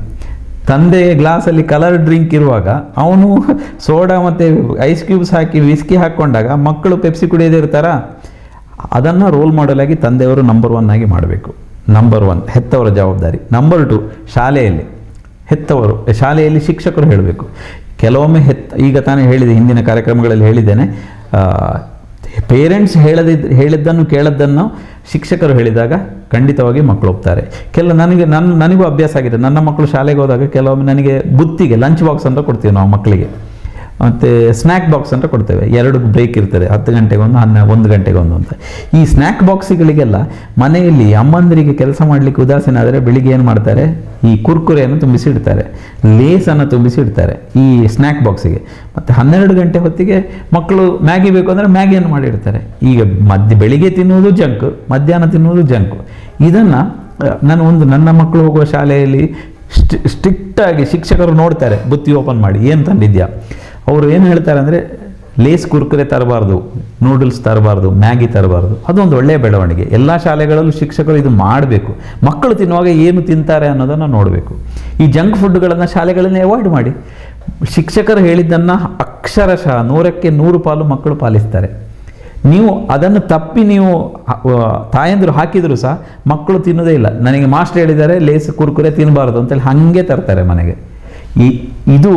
ತಂದೆ ಗ್ಲಾಸಲ್ಲಿ ಕಲರ್ ಡ್ರಿಂಕ್ ಇರುವಾಗ ಅವನು ಸೋಡಾ ಮತ್ತು ಐಸ್ ಕ್ಯೂಬ್ಸ್ ಹಾಕಿ ವಿಸ್ಕಿ ಹಾಕ್ಕೊಂಡಾಗ ಮಕ್ಕಳು ಪೆಪ್ಸಿ ಕುಡಿಯೋದೇ ಇರ್ತಾರಾ? ಅದನ್ನು ರೋಲ್ ಮಾಡೆಲ್ ಆಗಿ ತಂದೆಯವರು ನಂಬರ್ 1 ಆಗಿ ಮಾಡಬೇಕು. ನಂಬರ್ 1 ಹೆತ್ತವರ ಜವಾಬ್ದಾರಿ. ನಂಬರ್ 2 ಶಾಲೆಯಲ್ಲಿ ಶಿಕ್ಷಕರು ಹೇಳಬೇಕು. ಕೆಲವೊಮ್ಮೆ ಈಗ ತಾನೇ ಹೇಳಿದೆ, ಹಿಂದಿನ ಕಾರ್ಯಕ್ರಮಗಳಲ್ಲಿ ಹೇಳಿದ್ದೇನೆ, ಪೇರೆಂಟ್ಸ್ ಹೇಳಿದ್ದನ್ನು ಕೇಳದ್ದನ್ನು ಶಿಕ್ಷಕರು ಹೇಳಿದಾಗ ಖಂಡಿತವಾಗಿ ಮಕ್ಕಳು ಒಪ್ತಾರೆ. ನನಗೂ ಅಭ್ಯಾಸ ಆಗಿದೆ. ನನ್ನ ಮಕ್ಕಳು ಶಾಲೆಗೆ ಹೋದಾಗ ಕೆಲವೊಮ್ಮೆ ನನಗೆ ಬುತ್ತಿಗೆ ಲಂಚ್ ಬಾಕ್ಸ್ ಅಂತ ಕೊಡ್ತೀವಿ ನಾವು ಮಕ್ಕಳಿಗೆ, ಮತ್ತು ಸ್ನ್ಯಾಕ್ ಬಾಕ್ಸ್ ಅಂತ ಕೊಡ್ತೇವೆ. 2 ಬ್ರೇಕ್ ಇರ್ತದೆ, 10 ಗಂಟೆಗೊಂದು, 1 ಗಂಟೆಗೊಂದು ಅಂತ. ಈ ಸ್ನ್ಯಾಕ್ ಬಾಕ್ಸ್ಗಳಿಗೆಲ್ಲ ಮನೆಯಲ್ಲಿ ಅಮ್ಮಂದರಿಗೆ ಕೆಲಸ ಮಾಡಲಿಕ್ಕೆ ಉದಾಸೀನ ಆದರೆ ಬೆಳಿಗ್ಗೆ ಏನು ಮಾಡ್ತಾರೆ, ಈ ಕುರ್ಕುರೆಯನ್ನು ತುಂಬಿಸಿ ಇಡ್ತಾರೆ, ಲೇಸನ್ನು ತುಂಬಿಸಿ ಇಡ್ತಾರೆ ಈ ಸ್ನ್ಯಾಕ್ ಬಾಕ್ಸಿಗೆ. ಮತ್ತು 12 ಗಂಟೆ ಹೊತ್ತಿಗೆ ಮಕ್ಕಳು ಮ್ಯಾಗಿ ಬೇಕು ಅಂದರೆ ಮ್ಯಾಗಿಯನ್ನು ಮಾಡಿಡ್ತಾರೆ. ಈಗ ಬೆಳಿಗ್ಗೆ ತಿನ್ನುವುದು ಜಂಕ್, ಮಧ್ಯಾಹ್ನ ತಿನ್ನುವುದು ಜಂಕ್. ಇದನ್ನು ನನ್ನ ಮಕ್ಕಳು ಹೋಗುವ ಶಾಲೆಯಲ್ಲಿ ಸ್ಟ್ರಿಕ್ಟಾಗಿ ಶಿಕ್ಷಕರು ನೋಡ್ತಾರೆ, ಬುತ್ತಿ ಓಪನ್ ಮಾಡಿ ಏನು ತಂದಿದ್ಯಾ. ಅವರು ಏನು ಹೇಳ್ತಾರೆ ಅಂದರೆ, ಲೇಸ್ ಕುರ್ಕುರೆ ತರಬಾರ್ದು, ನೂಡಲ್ಸ್ ತರಬಾರ್ದು, ಮ್ಯಾಗಿ ತರಬಾರ್ದು. ಅದೊಂದು ಒಳ್ಳೆಯ ಬೆಳವಣಿಗೆ. ಎಲ್ಲ ಶಾಲೆಗಳಲ್ಲೂ ಶಿಕ್ಷಕರು ಇದು ಮಾಡಬೇಕು. ಮಕ್ಕಳು ತಿನ್ನುವಾಗ ಏನು ತಿಂತಾರೆ ಅನ್ನೋದನ್ನು ನೋಡಬೇಕು. ಈ ಜಂಕ್ ಫುಡ್ಗಳನ್ನು ಶಾಲೆಗಳಲ್ಲಿ ಅವಾಯ್ಡ್ ಮಾಡಿ. ಶಿಕ್ಷಕರು ಹೇಳಿದ್ದನ್ನು ಅಕ್ಷರಶಃ 100ಕ್ಕೆ 100 ಪಾಲು ಮಕ್ಕಳು ಪಾಲಿಸ್ತಾರೆ. ನೀವು ಅದನ್ನು ತಪ್ಪಿ ನೀವು ತಾಯಂದಿರು ಹಾಕಿದರೂ ಸಹ ಮಕ್ಕಳು ತಿನ್ನೋದೇ ಇಲ್ಲ. ನನಗೆ ಮಾಸ್ಟರ್ ಹೇಳಿದ್ದಾರೆ ಲೇಸ್ ಕುರ್ಕುರೆ ತಿನ್ನಬಾರ್ದು ಅಂತೇಳಿ ಹಾಗೆ ತರ್ತಾರೆ ಮನೆಗೆ. ಇದು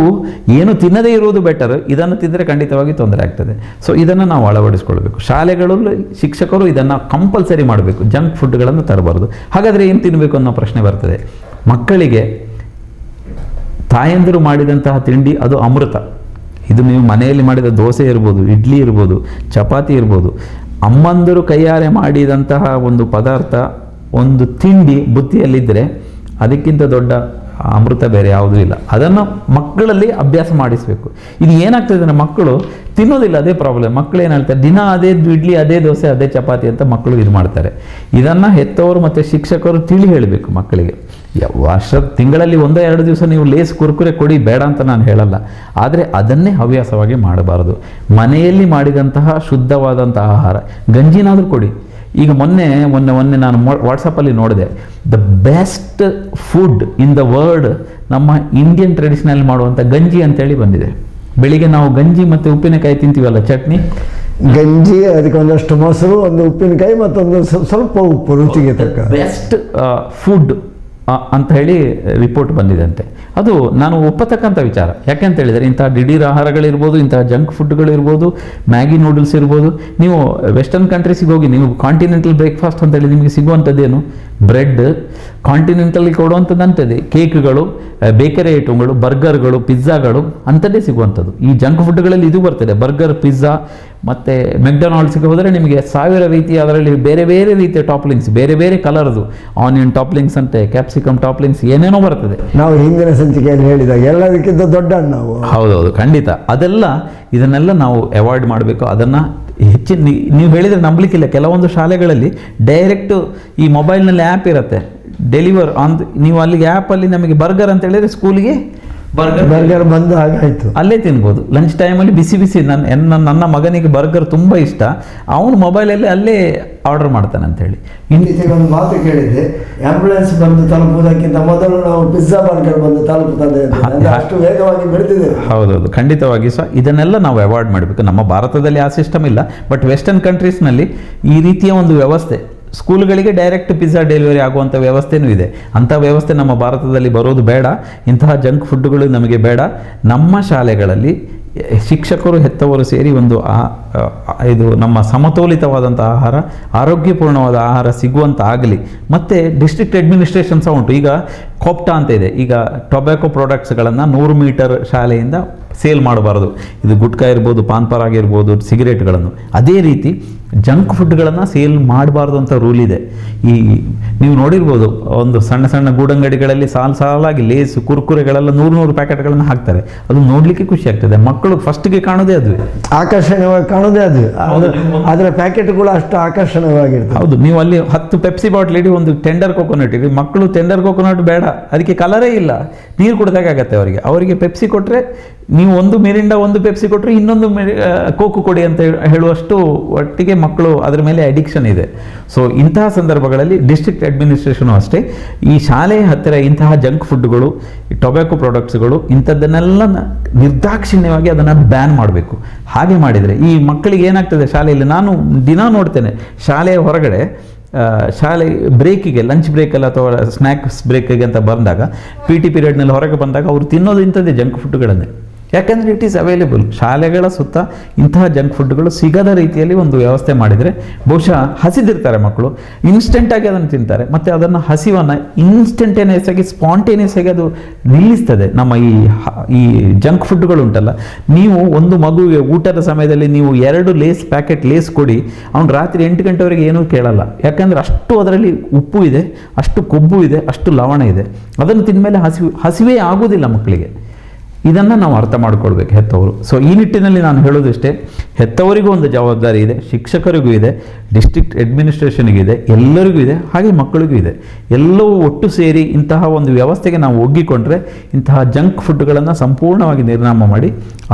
ಏನು ತಿನ್ನದೇ ಇರುವುದು ಬೆಟರ್. ಇದನ್ನು ತಿಂದರೆ ಖಂಡಿತವಾಗಿ ತೊಂದರೆ ಆಗ್ತದೆ. ಸೊ ಇದನ್ನು ನಾವು ಅಳವಡಿಸ್ಕೊಳ್ಬೇಕು. ಶಾಲೆಗಳಲ್ಲಿ ಶಿಕ್ಷಕರು ಇದನ್ನು ಕಂಪಲ್ಸರಿ ಮಾಡಬೇಕು. ಜಂಕ್ ಫುಡ್ಗಳನ್ನು ತರಬಾರ್ದು. ಹಾಗಾದರೆ ಏನು ತಿನ್ನಬೇಕು ಅನ್ನೋ ಪ್ರಶ್ನೆ ಬರ್ತದೆ. ಮಕ್ಕಳಿಗೆ ತಾಯಂದಿರು ಮಾಡಿದಂತಹ ತಿಂಡಿ ಅದು ಅಮೃತ. ಇದು ನೀವು ಮನೆಯಲ್ಲಿ ಮಾಡಿದ ದೋಸೆ ಇರ್ಬೋದು, ಇಡ್ಲಿ ಇರ್ಬೋದು, ಚಪಾತಿ ಇರ್ಬೋದು, ಅಮ್ಮಂದರು ಕೈಯಾರೆ ಮಾಡಿದಂತಹ ಒಂದು ಪದಾರ್ಥ, ಒಂದು ತಿಂಡಿ ಬುತ್ತಿಯಲ್ಲಿದ್ದರೆ ಅದಕ್ಕಿಂತ ದೊಡ್ಡ ಅಮೃತ ಬೇರೆ ಯಾವುದೂ ಇಲ್ಲ. ಅದನ್ನು ಮಕ್ಕಳಲ್ಲಿ ಅಭ್ಯಾಸ ಮಾಡಿಸಬೇಕು. ಇದು ಏನಾಗ್ತದೆ ಅಂದರೆ ಮಕ್ಕಳು ತಿನ್ನೋದಿಲ್ಲ, ಅದೇ ಪ್ರಾಬ್ಲಮ್. ಮಕ್ಕಳು ಏನು ಹೇಳ್ತಾರೆ, ದಿನ ಅದೇ ಇಡ್ಲಿ, ಅದೇ ದೋಸೆ, ಅದೇ ಚಪಾತಿ ಅಂತ ಮಕ್ಕಳು ಇದು ಮಾಡ್ತಾರೆ. ಇದನ್ನು ಹೆತ್ತವರು ಮತ್ತು ಶಿಕ್ಷಕರು ತಿಳಿ ಹೇಳಬೇಕು ಮಕ್ಕಳಿಗೆ. ತಿಂಗಳಲ್ಲಿ 1-2 ದಿವಸ ನೀವು ಲೇಸ್ ಕುರ್ಕುರೆ ಕೊಡಿ, ಬೇಡ ಅಂತ ನಾನು ಹೇಳಲ್ಲ. ಆದರೆ ಅದನ್ನೇ ಹವ್ಯಾಸವಾಗಿ ಮಾಡಬಾರದು. ಮನೆಯಲ್ಲಿ ಮಾಡಿದಂತಹ ಶುದ್ಧವಾದಂತಹ ಆಹಾರ, ಗಂಜಿನಾದರೂ ಕೊಡಿ. ಈಗ ಮೊನ್ನೆ ನಾನು ವಾಟ್ಸಪ್ಪಲ್ಲಿ ನೋಡಿದೆ, the best food in the world ನಮ್ಮ ಇಂಡಿಯನ್ ಟ್ರೆಡಿಷನಲ್ ಮಾಡುವಂಥ ಗಂಜಿ ಅಂತೇಳಿ ಬಂದಿದೆ. ಬೆಳಿಗ್ಗೆ ನಾವು ಗಂಜಿ ಮತ್ತು ಉಪ್ಪಿನಕಾಯಿ ತಿಂತೀವಲ್ಲ, ಚಟ್ನಿ, ಗಂಜಿ, ಅದಕ್ಕೆ ಒಂದಷ್ಟು ಮೊಸರು, ಒಂದು ಉಪ್ಪಿನಕಾಯಿ, ಮತ್ತೊಂದು ಸ್ವಲ್ಪ ಉಪ್ಪು, ರುಚಿಗೆ ತಕ್ಕ ಬೆಸ್ಟ್ ಫುಡ್ ಅಂತ ಹೇಳಿ ರಿಪೋರ್ಟ್ ಬಂದಿದೆ. ಅದು ನಾನು ಒಪ್ಪತಕ್ಕಂಥ ವಿಚಾರ. ಯಾಕೆಂತ ಹೇಳಿದರೆ ಇಂಥ ದಿಢೀರ್ ಆಹಾರಗಳಿರ್ಬೋದು, ಇಂಥ ಜಂಕ್ ಫುಡ್ಗಳಿರ್ಬೋದು, ಮ್ಯಾಗಿ ನೂಡಲ್ಸ್ ಇರ್ಬೋದು. ನೀವು ವೆಸ್ಟರ್ನ್ ಕಂಟ್ರೀಸಿಗೆ ಹೋಗಿ, ನೀವು ಕಾಂಟಿನೆಂಟಲ್ ಬ್ರೇಕ್ಫಾಸ್ಟ್ ಅಂತೇಳಿ ನಿಮಗೆ ಸಿಗುವಂಥದ್ದೇನು, ಬ್ರೆಡ್, ಕಾಂಟಿನೆಂಟಲ್ಲಿ ಕೊಡುವಂಥದ್ದು ಅಂಥದ್ದೇ, ಕೇಕ್ಗಳು, ಬೇಕರಿ ಐಟಮ್ಗಳು, ಬರ್ಗರ್ಗಳು, ಪಿಜ್ಜಾಗಳು ಅಂಥದ್ದೇ ಸಿಗುವಂಥದ್ದು. ಈ ಜಂಕ್ ಫುಡ್ಗಳಲ್ಲಿ ಇದು ಬರ್ತದೆ, ಬರ್ಗರ್, ಪಿಜ್ಜಾ ಮತ್ತು ಮೆಕ್ಡೊನಾಲ್ಡ್ಸ್ಗೆ ಹೋದರೆ ನಿಮಗೆ 1000 ರೀತಿಯ ಅದರಲ್ಲಿ ಬೇರೆ ಬೇರೆ ರೀತಿಯ ಟಾಪ್ಲಿಂಗ್ಸ್, ಬೇರೆ ಬೇರೆ ಕಲರ್ದು ಆನಿಯನ್ ಟಾಪ್ಲಿಂಗ್ಸ್ ಅಂತೆ, ಕ್ಯಾಪ್ಸಿಕಮ್ ಟಾಪ್ಲಿಂಗ್ಸ್, ಏನೇನೋ ಬರ್ತದೆ. ನಾವು ಹಿಂದಿನ ಸಂಚಿಕೆಯಲ್ಲಿ ಹೇಳಿದಾಗ ಎಲ್ಲದಕ್ಕಿಂತ ದೊಡ್ಡ ನಾವು. ಹೌದೌದು, ಖಂಡಿತ. ಇದನ್ನೆಲ್ಲ ನಾವು ಅವಾಯ್ಡ್ ಮಾಡಬೇಕು. ಅದನ್ನು ಹೆಚ್ಚಿನ ನೀವು ಹೇಳಿದರೆ ನಂಬಲಿಕ್ಕಿಲ್ಲ, ಕೆಲವೊಂದು ಶಾಲೆಗಳಲ್ಲಿ ಡೈರೆಕ್ಟು ಈ ಮೊಬೈಲ್ನಲ್ಲಿ ಆ್ಯಪ್ ಇರುತ್ತೆ, ಡೆಲಿವರ್ ಆನ್. ನೀವು ಅಲ್ಲಿಗೆ ಆ್ಯಪಲ್ಲಿ ನಮಗೆ ಬರ್ಗರ್ ಅಂತ ಹೇಳಿದರೆ ಸ್ಕೂಲಿಗೆ ಬರ್ಗರ್ ಬಂದು ಹಾಗಾಯಿತು, ಅಲ್ಲೇ ತಿನ್ಬೋದು. ಲಂಚ್ ಟೈಮಲ್ಲಿ ಬಿಸಿ ಬಿಸಿ ನನ್ನ ಮಗನಿಗೆ ಬರ್ಗರ್ ತುಂಬ ಇಷ್ಟ, ಅವನು ಮೊಬೈಲಲ್ಲಿ ಅಲ್ಲೇ ಆರ್ಡರ್ ಮಾಡ್ತಾನೆ ಅಂತೇಳಿ. ಒಂದು ಮಾತು ಕೇಳಿದ್ದೆ, ಆಂಬ್ಯುಲೆನ್ಸ್ ಬಂದು ತಲುಪುವುದಕ್ಕಿಂತ ಮೊದಲು ನಾವು ಪಿಜ್ಜಾ ಬರ್ಗರ್ ಬಂದು ತಲುಪುತ್ತದೆ, ಅಷ್ಟು ವೇಗವಾಗಿ ಬೆಳೆದಿದೆ. ಹೌದೌದು, ಖಂಡಿತವಾಗಿ ಸಹ ಇದನ್ನೆಲ್ಲ ನಾವು ಅವಾಯ್ಡ್ ಮಾಡಬೇಕು. ನಮ್ಮ ಭಾರತದಲ್ಲಿ ಆ ಸಿಸ್ಟಮ್ ಇಲ್ಲ, ಬಟ್ ವೆಸ್ಟರ್ನ್ ಕಂಟ್ರೀಸ್ನಲ್ಲಿ ಈ ರೀತಿಯ ಒಂದು ವ್ಯವಸ್ಥೆ, ಸ್ಕೂಲ್ಗಳಿಗೆ ಡೈರೆಕ್ಟ್ ಪಿಜ್ಜಾ ಡೆಲಿವರಿ ಆಗುವಂಥ ವ್ಯವಸ್ಥೆನೂ ಇದೆ. ಅಂಥ ವ್ಯವಸ್ಥೆ ನಮ್ಮ ಭಾರತದಲ್ಲಿ ಬರೋದು ಬೇಡ. ಇಂತಹ ಜಂಕ್ ಫುಡ್ಗಳು ನಮಗೆ ಬೇಡ. ನಮ್ಮ ಶಾಲೆಗಳಲ್ಲಿ ಶಿಕ್ಷಕರು, ಹೆತ್ತವರು ಸೇರಿ ಒಂದು ಇದು ನಮ್ಮ ಸಮತೋಲಿತವಾದಂಥ ಆಹಾರ, ಆರೋಗ್ಯಪೂರ್ಣವಾದ ಆಹಾರ ಸಿಗುವಂಥ ಆಗಲಿ. ಮತ್ತು ಡಿಸ್ಟ್ರಿಕ್ಟ್ ಅಡ್ಮಿನಿಸ್ಟ್ರೇಷನ್ ಸಹ ಉಂಟು. ಈಗ ಕೋಪ್ಟಾ ಅಂತ ಇದೆ, ಈಗ ಟೊಬ್ಯಾಕೊ ಪ್ರಾಡಕ್ಟ್ಸ್ಗಳನ್ನು 100 ಮೀಟರ್ ಶಾಲೆಯಿಂದ ಸೇಲ್ ಮಾಡಬಾರ್ದು. ಇದು ಗುಟ್ಕಾ ಇರ್ಬೋದು, ಪಾನ್ ಪರಾಗ್ ಇರ್ಬೋದು, ಸಿಗರೇಟ್ಗಳನ್ನು. ಅದೇ ರೀತಿ ಜಂಕ್ ಫುಡ್ಗಳನ್ನು ಸೇಲ್ ಮಾಡಬಾರ್ದು ಅಂತ ರೂಲ್ ಇದೆ. ಈ ನೀವು ನೋಡಿರ್ಬೋದು, ಒಂದು ಸಣ್ಣ ಸಣ್ಣ ಗೂಡಂಗಡಿಗಳಲ್ಲಿ ಸಾಲಾಗಿ ಲೇಸ್, ಕುರ್ಕುರೆಗಳೆಲ್ಲ 100 ಪ್ಯಾಕೆಟ್ಗಳನ್ನು ಹಾಕ್ತಾರೆ. ಅದು ನೋಡಲಿಕ್ಕೆ ಖುಷಿ ಆಗ್ತದೆ. ಮಕ್ಕಳು ಫಸ್ಟ್ಗೆ ಕಾಣೋದೇ ಅದು, ಆಕರ್ಷಣೀಯವಾಗಿ ಕಾಣೋದೇ ಅದು. ಅದರ ಪ್ಯಾಕೆಟ್ಗಳು ಅಷ್ಟು ಆಕರ್ಷಣೀಯವಾಗಿರ್ತದೆ. ಹೌದು, ನೀವು ಅಲ್ಲಿ 10 ಪೆಪ್ಸಿ ಬಾಟ್ಲ್ ಇಡಿ, ಒಂದು ಟೆಂಡರ್ ಕೋಕೋನಟ್ ಇಡಿ. ಮಕ್ಕಳು ಟೆಂಡರ್ ಕೋಕೋನಟ್ ಬೇಡ, ಅದಕ್ಕೆ ಕಲರೇ ಇಲ್ಲ, ನೀರು ಕುಡ್ದಾಗತ್ತೆ ಅವರಿಗೆ ಪೆಪ್ಸಿ ಕೊಟ್ಟರೆ, ನೀವು ಒಂದು ಮಿರಿಂಡ ಒಂದು ಪೆಪ್ಸಿ ಕೊಟ್ಟರೆ ಇನ್ನೊಂದು ಕೋಕು ಕೊಡಿ ಅಂತ ಹೇಳುವಷ್ಟು ಒಟ್ಟಿಗೆ ಮಕ್ಕಳು ಅದರ ಮೇಲೆ ಅಡಿಕ್ಷನ್ ಇದೆ. ಸೊ ಇಂತಹ ಸಂದರ್ಭಗಳಲ್ಲಿ ಡಿಸ್ಟ್ರಿಕ್ಟ್ ಅಡ್ಮಿನಿಸ್ಟ್ರೇಷನು ಅಷ್ಟೇ, ಈ ಶಾಲೆಯ ಹತ್ತಿರ ಇಂತಹ ಜಂಕ್ ಫುಡ್ಗಳು, ಟೊಬ್ಯಾಕೊ ಪ್ರಾಡಕ್ಟ್ಸ್ಗಳು, ಇಂಥದ್ದನ್ನೆಲ್ಲ ನಿರ್ದಾಕ್ಷಿಣ್ಯವಾಗಿ ಅದನ್ನು ಬ್ಯಾನ್ ಮಾಡಬೇಕು. ಹಾಗೆ ಮಾಡಿದರೆ ಈ ಮಕ್ಕಳಿಗೆ ಏನಾಗ್ತದೆ, ಶಾಲೆಯಲ್ಲಿ ನಾನು ದಿನ ನೋಡ್ತೇನೆ, ಶಾಲೆಯ ಹೊರಗಡೆ ಶಾಲೆ ಬ್ರೇಕಿಗೆ, ಲಂಚ್ ಬ್ರೇಕಲ್ಲಿ ಅಥವಾ ಸ್ನ್ಯಾಕ್ಸ್ ಬ್ರೇಕಿಗೆ ಅಂತ ಬಂದಾಗ, PT ಪೀರಿಯಡ್ನಲ್ಲಿ ಹೊರಗೆ ಬಂದಾಗ ಅವರು ತಿನ್ನೋದು ಇಂಥದ್ದೇ ಜಂಕ್ ಫುಡ್ಗಳನ್ನೇ. ಯಾಕೆಂದರೆ ಇಟ್ ಈಸ್ ಅವೈಲೇಬಲ್. ಶಾಲೆಗಳ ಸುತ್ತ ಇಂತಹ ಜಂಕ್ ಫುಡ್ಗಳು ಸಿಗದ ರೀತಿಯಲ್ಲಿ ಒಂದು ವ್ಯವಸ್ಥೆ ಮಾಡಿದರೆ ಬಹುಶಃ ಹಸಿದಿರ್ತಾರೆ ಮಕ್ಕಳು, ಇನ್ಸ್ಟೆಂಟಾಗಿ ಅದನ್ನು ತಿಂತಾರೆ. ಮತ್ತು ಅದನ್ನು ಹಸಿವನ್ನು ಇನ್ಸ್ಟಂಟೇನಿಯಸ್ ಆಗಿ, ಸ್ಪಾಂಟೇನಿಯಸ್ ಆಗಿ ಅದು ನಿಲ್ಲಿಸ್ತದೆ. ನಮ್ಮ ಈ ಜಂಕ್ ಫುಡ್ಗಳು ಉಂಟಲ್ಲ, ನೀವು ಒಂದು ಮಗುವಿಗೆ ಊಟದ ಸಮಯದಲ್ಲಿ ನೀವು 2 ಲೇಸ್ ಪ್ಯಾಕೆಟ್ ಲೇಸ್ ಕೊಡಿ, ಅವ್ನು ರಾತ್ರಿ 8 ಗಂಟೆವರೆಗೆ ಏನೂ ಕೇಳಲ್ಲ. ಯಾಕಂದರೆ ಅಷ್ಟು ಅದರಲ್ಲಿ ಉಪ್ಪು ಇದೆ, ಅಷ್ಟು ಕೊಬ್ಬು ಇದೆ, ಅಷ್ಟು ಲವಣ ಇದೆ. ಅದನ್ನು ತಿಂದಮೇಲೆ ಹಸಿವೇ ಆಗುವುದಿಲ್ಲ ಮಕ್ಕಳಿಗೆ. ಇದನ್ನು ನಾವು ಅರ್ಥ ಮಾಡ್ಕೊಳ್ಬೇಕು ಹೆತ್ತವರು. ಸೊ ಈ ನಿಟ್ಟಿನಲ್ಲಿ ನಾನು ಹೇಳೋದಿಷ್ಟೇ, ಹೆತ್ತವರಿಗೂ ಒಂದು ಜವಾಬ್ದಾರಿ ಇದೆ, ಶಿಕ್ಷಕರಿಗೂ ಇದೆ, ಡಿಸ್ಟ್ರಿಕ್ಟ್ ಅಡ್ಮಿನಿಸ್ಟ್ರೇಷನ್ಗಿದೆ, ಎಲ್ಲರಿಗೂ ಇದೆ, ಹಾಗೆ ಮಕ್ಕಳಿಗೂ ಇದೆ. ಎಲ್ಲವೂ ಒಟ್ಟು ಸೇರಿ ಇಂತಹ ಒಂದು ವ್ಯವಸ್ಥೆಗೆ ನಾವು ಒಗ್ಗಿಕೊಂಡ್ರೆ ಇಂತಹ ಜಂಕ್ ಫುಡ್ಗಳನ್ನು ಸಂಪೂರ್ಣವಾಗಿ ನಿರ್ನಾಮ ಮಾಡಿ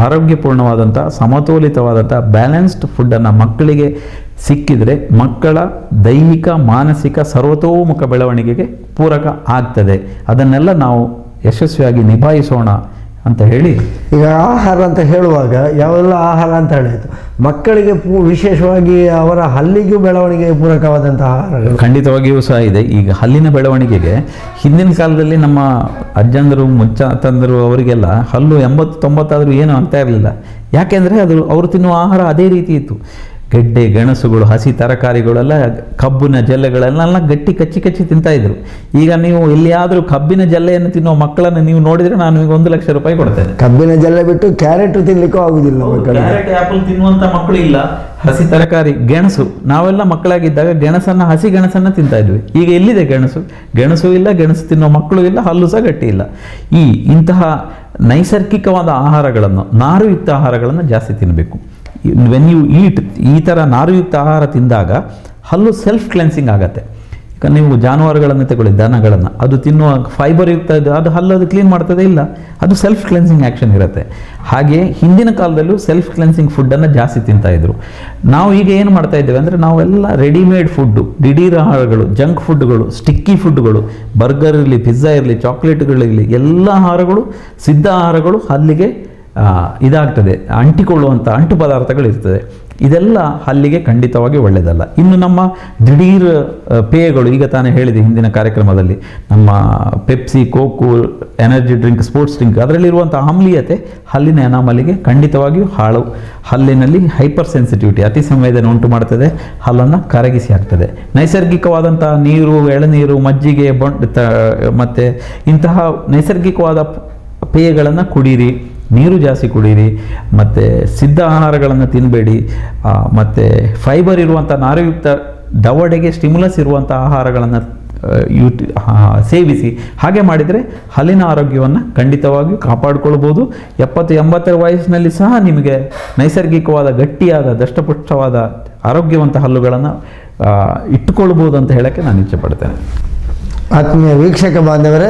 ಆರೋಗ್ಯಪೂರ್ಣವಾದಂಥ, ಸಮತೋಲಿತವಾದಂಥ, ಬ್ಯಾಲೆನ್ಸ್ಡ್ ಫುಡ್ಡನ್ನು ಮಕ್ಕಳಿಗೆ ಸಿಕ್ಕಿದರೆ ಮಕ್ಕಳ ದೈಹಿಕ, ಮಾನಸಿಕ, ಸರ್ವತೋಮುಖ ಬೆಳವಣಿಗೆಗೆ ಪೂರಕ ಆಗ್ತದೆ. ಅದನ್ನೆಲ್ಲ ನಾವು ಯಶಸ್ವಿಯಾಗಿ ನಿಭಾಯಿಸೋಣ ಅಂತ ಹೇಳಿ, ಈಗ ಆಹಾರ ಅಂತ ಹೇಳುವಾಗ ಯಾವೆಲ್ಲ ಆಹಾರ ಅಂತ ಹೇಳಿತು, ಮಕ್ಕಳಿಗೆ ವಿಶೇಷವಾಗಿ ಅವರ ಹಲ್ಲಿಗೂ ಬೆಳವಣಿಗೆ ಪೂರಕವಾದಂತಹ ಆಹಾರಗಳು ಖಂಡಿತವಾಗಿಯೂ ಸಹ ಇದೆ. ಈಗ ಹಲ್ಲಿನ ಬೆಳವಣಿಗೆಗೆ ಹಿಂದಿನ ಕಾಲದಲ್ಲಿ ನಮ್ಮ ಅಜ್ಜಂದರು, ಮುಚ್ಚಂದರು ಅವರಿಗೆಲ್ಲ ಹಲ್ಲು 80-90 ಆದರೂ ಏನು ಅಂತ ಇರಲಿಲ್ಲ. ಯಾಕೆಂದರೆ ಅವರು ತಿನ್ನುವ ಆಹಾರ ಅದೇ ರೀತಿ ಇತ್ತು. ಗೆಡ್ಡೆ, ಗೆಣಸುಗಳು, ಹಸಿ ತರಕಾರಿಗಳೆಲ್ಲ, ಕಬ್ಬಿನ ಜಲ್ಲೆಗಳೆಲ್ಲ ಗಟ್ಟಿ ಕಚ್ಚಿ ತಿಂತಾಯಿದ್ರು. ಈಗ ನೀವು ಎಲ್ಲಿಯಾದರೂ ಕಬ್ಬಿನ ಜಲ್ಲೆಯನ್ನು ತಿನ್ನುವ ಮಕ್ಕಳನ್ನು ನೀವು ನೋಡಿದರೆ ನಾನು ಈಗ 1 ಲಕ್ಷ ರೂಪಾಯಿ ಕೊಡ್ತೇನೆ. ಕಬ್ಬಿನ ಜಲ್ಲೆ ಬಿಟ್ಟು ಕ್ಯಾರೆಟ್ ತಿನ್ಲಿಕ್ಕೂ ಆಗುದಿಲ್ಲ. ಕ್ಯಾರೆಟ್, ಆಪಲ್ ತಿನ್ನುವಂಥ ಮಕ್ಕಳು ಇಲ್ಲ. ಹಸಿ ತರಕಾರಿ, ಗೆಣಸು, ನಾವೆಲ್ಲ ಮಕ್ಕಳಾಗಿದ್ದಾಗ ಹಸಿ ಗೆಣಸನ್ನು ತಿಂತಾ ಇದ್ವಿ. ಈಗ ಎಲ್ಲಿದೆ ಗೆಣಸು ಇಲ್ಲ, ಗೆಣಸು ತಿನ್ನುವ ಮಕ್ಕಳು ಇಲ್ಲ, ಹಲ್ಲು ಸಹ ಗಟ್ಟಿ ಇಲ್ಲ. ಇಂತಹ ನೈಸರ್ಗಿಕವಾದ ಆಹಾರಗಳನ್ನು, ನಾರುಯುಕ್ತ ಆಹಾರಗಳನ್ನು ಜಾಸ್ತಿ ತಿನ್ನಬೇಕು. ವೆನ್ ಯು ಈಟ್ ಈ ಥರ ನಾರುಯುಕ್ತ ಆಹಾರ ತಿಂದಾಗ ಹಲ್ಲು ಸೆಲ್ಫ್ ಕ್ಲೆನ್ಸಿಂಗ್ ಆಗುತ್ತೆ. ಈಗ ನೀವು ಜಾನುವಾರುಗಳನ್ನು ತಗೊಳ್ಳಿ, ದನಗಳನ್ನು, ಅದು ತಿನ್ನುವ ಫೈಬರ್ ಯುಕ್ತ ಅದು ಹಲ್ಲು ಅದು ಕ್ಲೀನ್ ಮಾಡ್ತದೆ ಇಲ್ಲ, ಅದು ಸೆಲ್ಫ್ ಕ್ಲೆನ್ಸಿಂಗ್ ಆ್ಯಕ್ಷನ್ ಇರುತ್ತೆ. ಹಾಗೆ ಹಿಂದಿನ ಕಾಲದಲ್ಲೂ ಸೆಲ್ಫ್ ಕ್ಲೆನ್ಸಿಂಗ್ ಫುಡ್ಡನ್ನು ಜಾಸ್ತಿ ತಿಂತಾಯಿದ್ರು. ನಾವು ಈಗ ಏನು ಮಾಡ್ತಾ ಇದ್ದೇವೆ ಅಂದರೆ, ನಾವೆಲ್ಲ ರೆಡಿಮೇಡ್ ಫುಡ್ಡು, ದಿಢೀರ್ ಆಹಾರಗಳು, ಜಂಕ್ ಫುಡ್ಗಳು, ಸ್ಟಿಕ್ಕಿ ಫುಡ್ಗಳು, ಬರ್ಗರ್ ಇರಲಿ, ಪಿಜ್ಜಾ ಇರಲಿ, ಚಾಕ್ಲೇಟ್ಗಳಿರಲಿ, ಎಲ್ಲ ಆಹಾರಗಳು, ಸಿದ್ಧ ಆಹಾರಗಳು ಹಲ್ಲಿಗೆ ಇದಾಗ್ತದೆ, ಅಂಟಿಕೊಳ್ಳುವಂಥ ಅಂಟು ಪದಾರ್ಥಗಳಿರ್ತದೆ. ಇದೆಲ್ಲ ಹಲ್ಲಿಗೆ ಖಂಡಿತವಾಗಿ ಒಳ್ಳೆಯದಲ್ಲ. ಇನ್ನು ನಮ್ಮ ದಿಢೀರ್ ಪೇಯಗಳು, ಈಗ ತಾನೇ ಹೇಳಿದೆ ಹಿಂದಿನ ಕಾರ್ಯಕ್ರಮದಲ್ಲಿ, ನಮ್ಮ Pepsi, coke, energy drink, sports drink, ಅದರಲ್ಲಿರುವಂಥ ಆಮ್ಲೀಯತೆ ಹಲ್ಲಿನ ಎನಾಮಲಿಗೆ ಖಂಡಿತವಾಗಿಯೂ ಹಾಳು. ಹಲ್ಲಿನಲ್ಲಿ ಹೈಪರ್ ಸೆನ್ಸಿಟಿವಿಟಿ, ಅತಿ ಸಂವೇದನೆ ಉಂಟು ಮಾಡ್ತದೆ, ಹಲ್ಲನ್ನು ಕರಗಿಸಿ ಹಾಕ್ತದೆ. ನೈಸರ್ಗಿಕವಾದಂಥ ನೀರು, ಎಳನೀರು, ಮಜ್ಜಿಗೆ, ಮತ್ತು ಇಂತಹ ನೈಸರ್ಗಿಕವಾದ ಪೇಯಗಳನ್ನು ಕುಡೀರಿ. ನೀರು ಜಾಸ್ತಿ ಕುಡೀರಿ, ಮತ್ತು ಸಿದ್ಧ ಆಹಾರಗಳನ್ನು ತಿನ್ನಬೇಡಿ, ಮತ್ತು ಫೈಬರ್ ಇರುವಂಥ ನಾರುಯುಕ್ತ ದವಡೆಗೆ ಸ್ಟಿಮ್ಯುಲಸ್ ಇರುವಂಥ ಆಹಾರಗಳನ್ನು ಸೇವಿಸಿ. ಹಾಗೆ ಮಾಡಿದರೆ ಹಲ್ಲಿನ ಆರೋಗ್ಯವನ್ನು ಖಂಡಿತವಾಗಿಯೂ ಕಾಪಾಡಿಕೊಳ್ಬೋದು. 70-80 ವಯಸ್ಸಿನಲ್ಲಿ ಸಹ ನಿಮಗೆ ನೈಸರ್ಗಿಕವಾದ ಗಟ್ಟಿಯಾದ ದಷ್ಟಪುಷ್ಟವಾದ ಆರೋಗ್ಯವಂತ ಹಲ್ಲುಗಳನ್ನು ಇಟ್ಟುಕೊಳ್ಬೋದು ಅಂತ ಹೇಳೋಕ್ಕೆ ನಾನು ಇಚ್ಛೆಪಡ್ತೇನೆ. ಆತ್ಮೀಯ ವೀಕ್ಷಕ ಬಾಂಧವರೇ,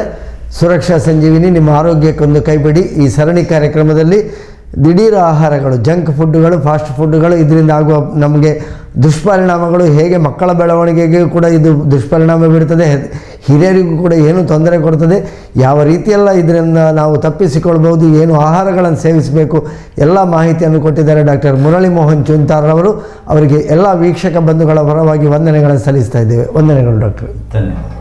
ಸುರಕ್ಷಾ ಸಂಜೀವಿನಿ ನಿಮ್ಮ ಆರೋಗ್ಯಕ್ಕೊಂದು ಕೈಬಿಡಿ ಈ ಸರಣಿ ಕಾರ್ಯಕ್ರಮದಲ್ಲಿ ದಿಢೀರ್ ಆಹಾರಗಳು, ಜಂಕ್ ಫುಡ್ಡುಗಳು, ಫಾಸ್ಟ್ ಫುಡ್ಡುಗಳು, ಇದರಿಂದ ಆಗುವ ನಮಗೆ ದುಷ್ಪರಿಣಾಮಗಳು, ಹೇಗೆ ಮಕ್ಕಳ ಬೆಳವಣಿಗೆಗೂ ಕೂಡ ಇದು ದುಷ್ಪರಿಣಾಮ ಬೀರುತ್ತದೆ, ಹಿರಿಯರಿಗೂ ಕೂಡ ಏನು ತೊಂದರೆ ಕೊಡ್ತದೆ, ಯಾವ ರೀತಿಯೆಲ್ಲ ಇದರಿಂದ ನಾವು ತಪ್ಪಿಸಿಕೊಳ್ಬೋದು, ಏನು ಆಹಾರಗಳನ್ನು ಸೇವಿಸಬೇಕು, ಎಲ್ಲ ಮಾಹಿತಿಯನ್ನು ಕೊಟ್ಟಿದ್ದಾರೆ ಡಾಕ್ಟರ್ ಮುರಳಿ ಮೋಹನ್ ಚೂಂತಾರ್ರವರು. ಅವರಿಗೆ ಎಲ್ಲ ವೀಕ್ಷಕ ಬಂಧುಗಳ ಪರವಾಗಿ ವಂದನೆಗಳನ್ನು ಸಲ್ಲಿಸ್ತಾ ಇದ್ದೇವೆ. ವಂದನೆಗಳು ಡಾಕ್ಟರ್. ಧನ್ಯವಾದ.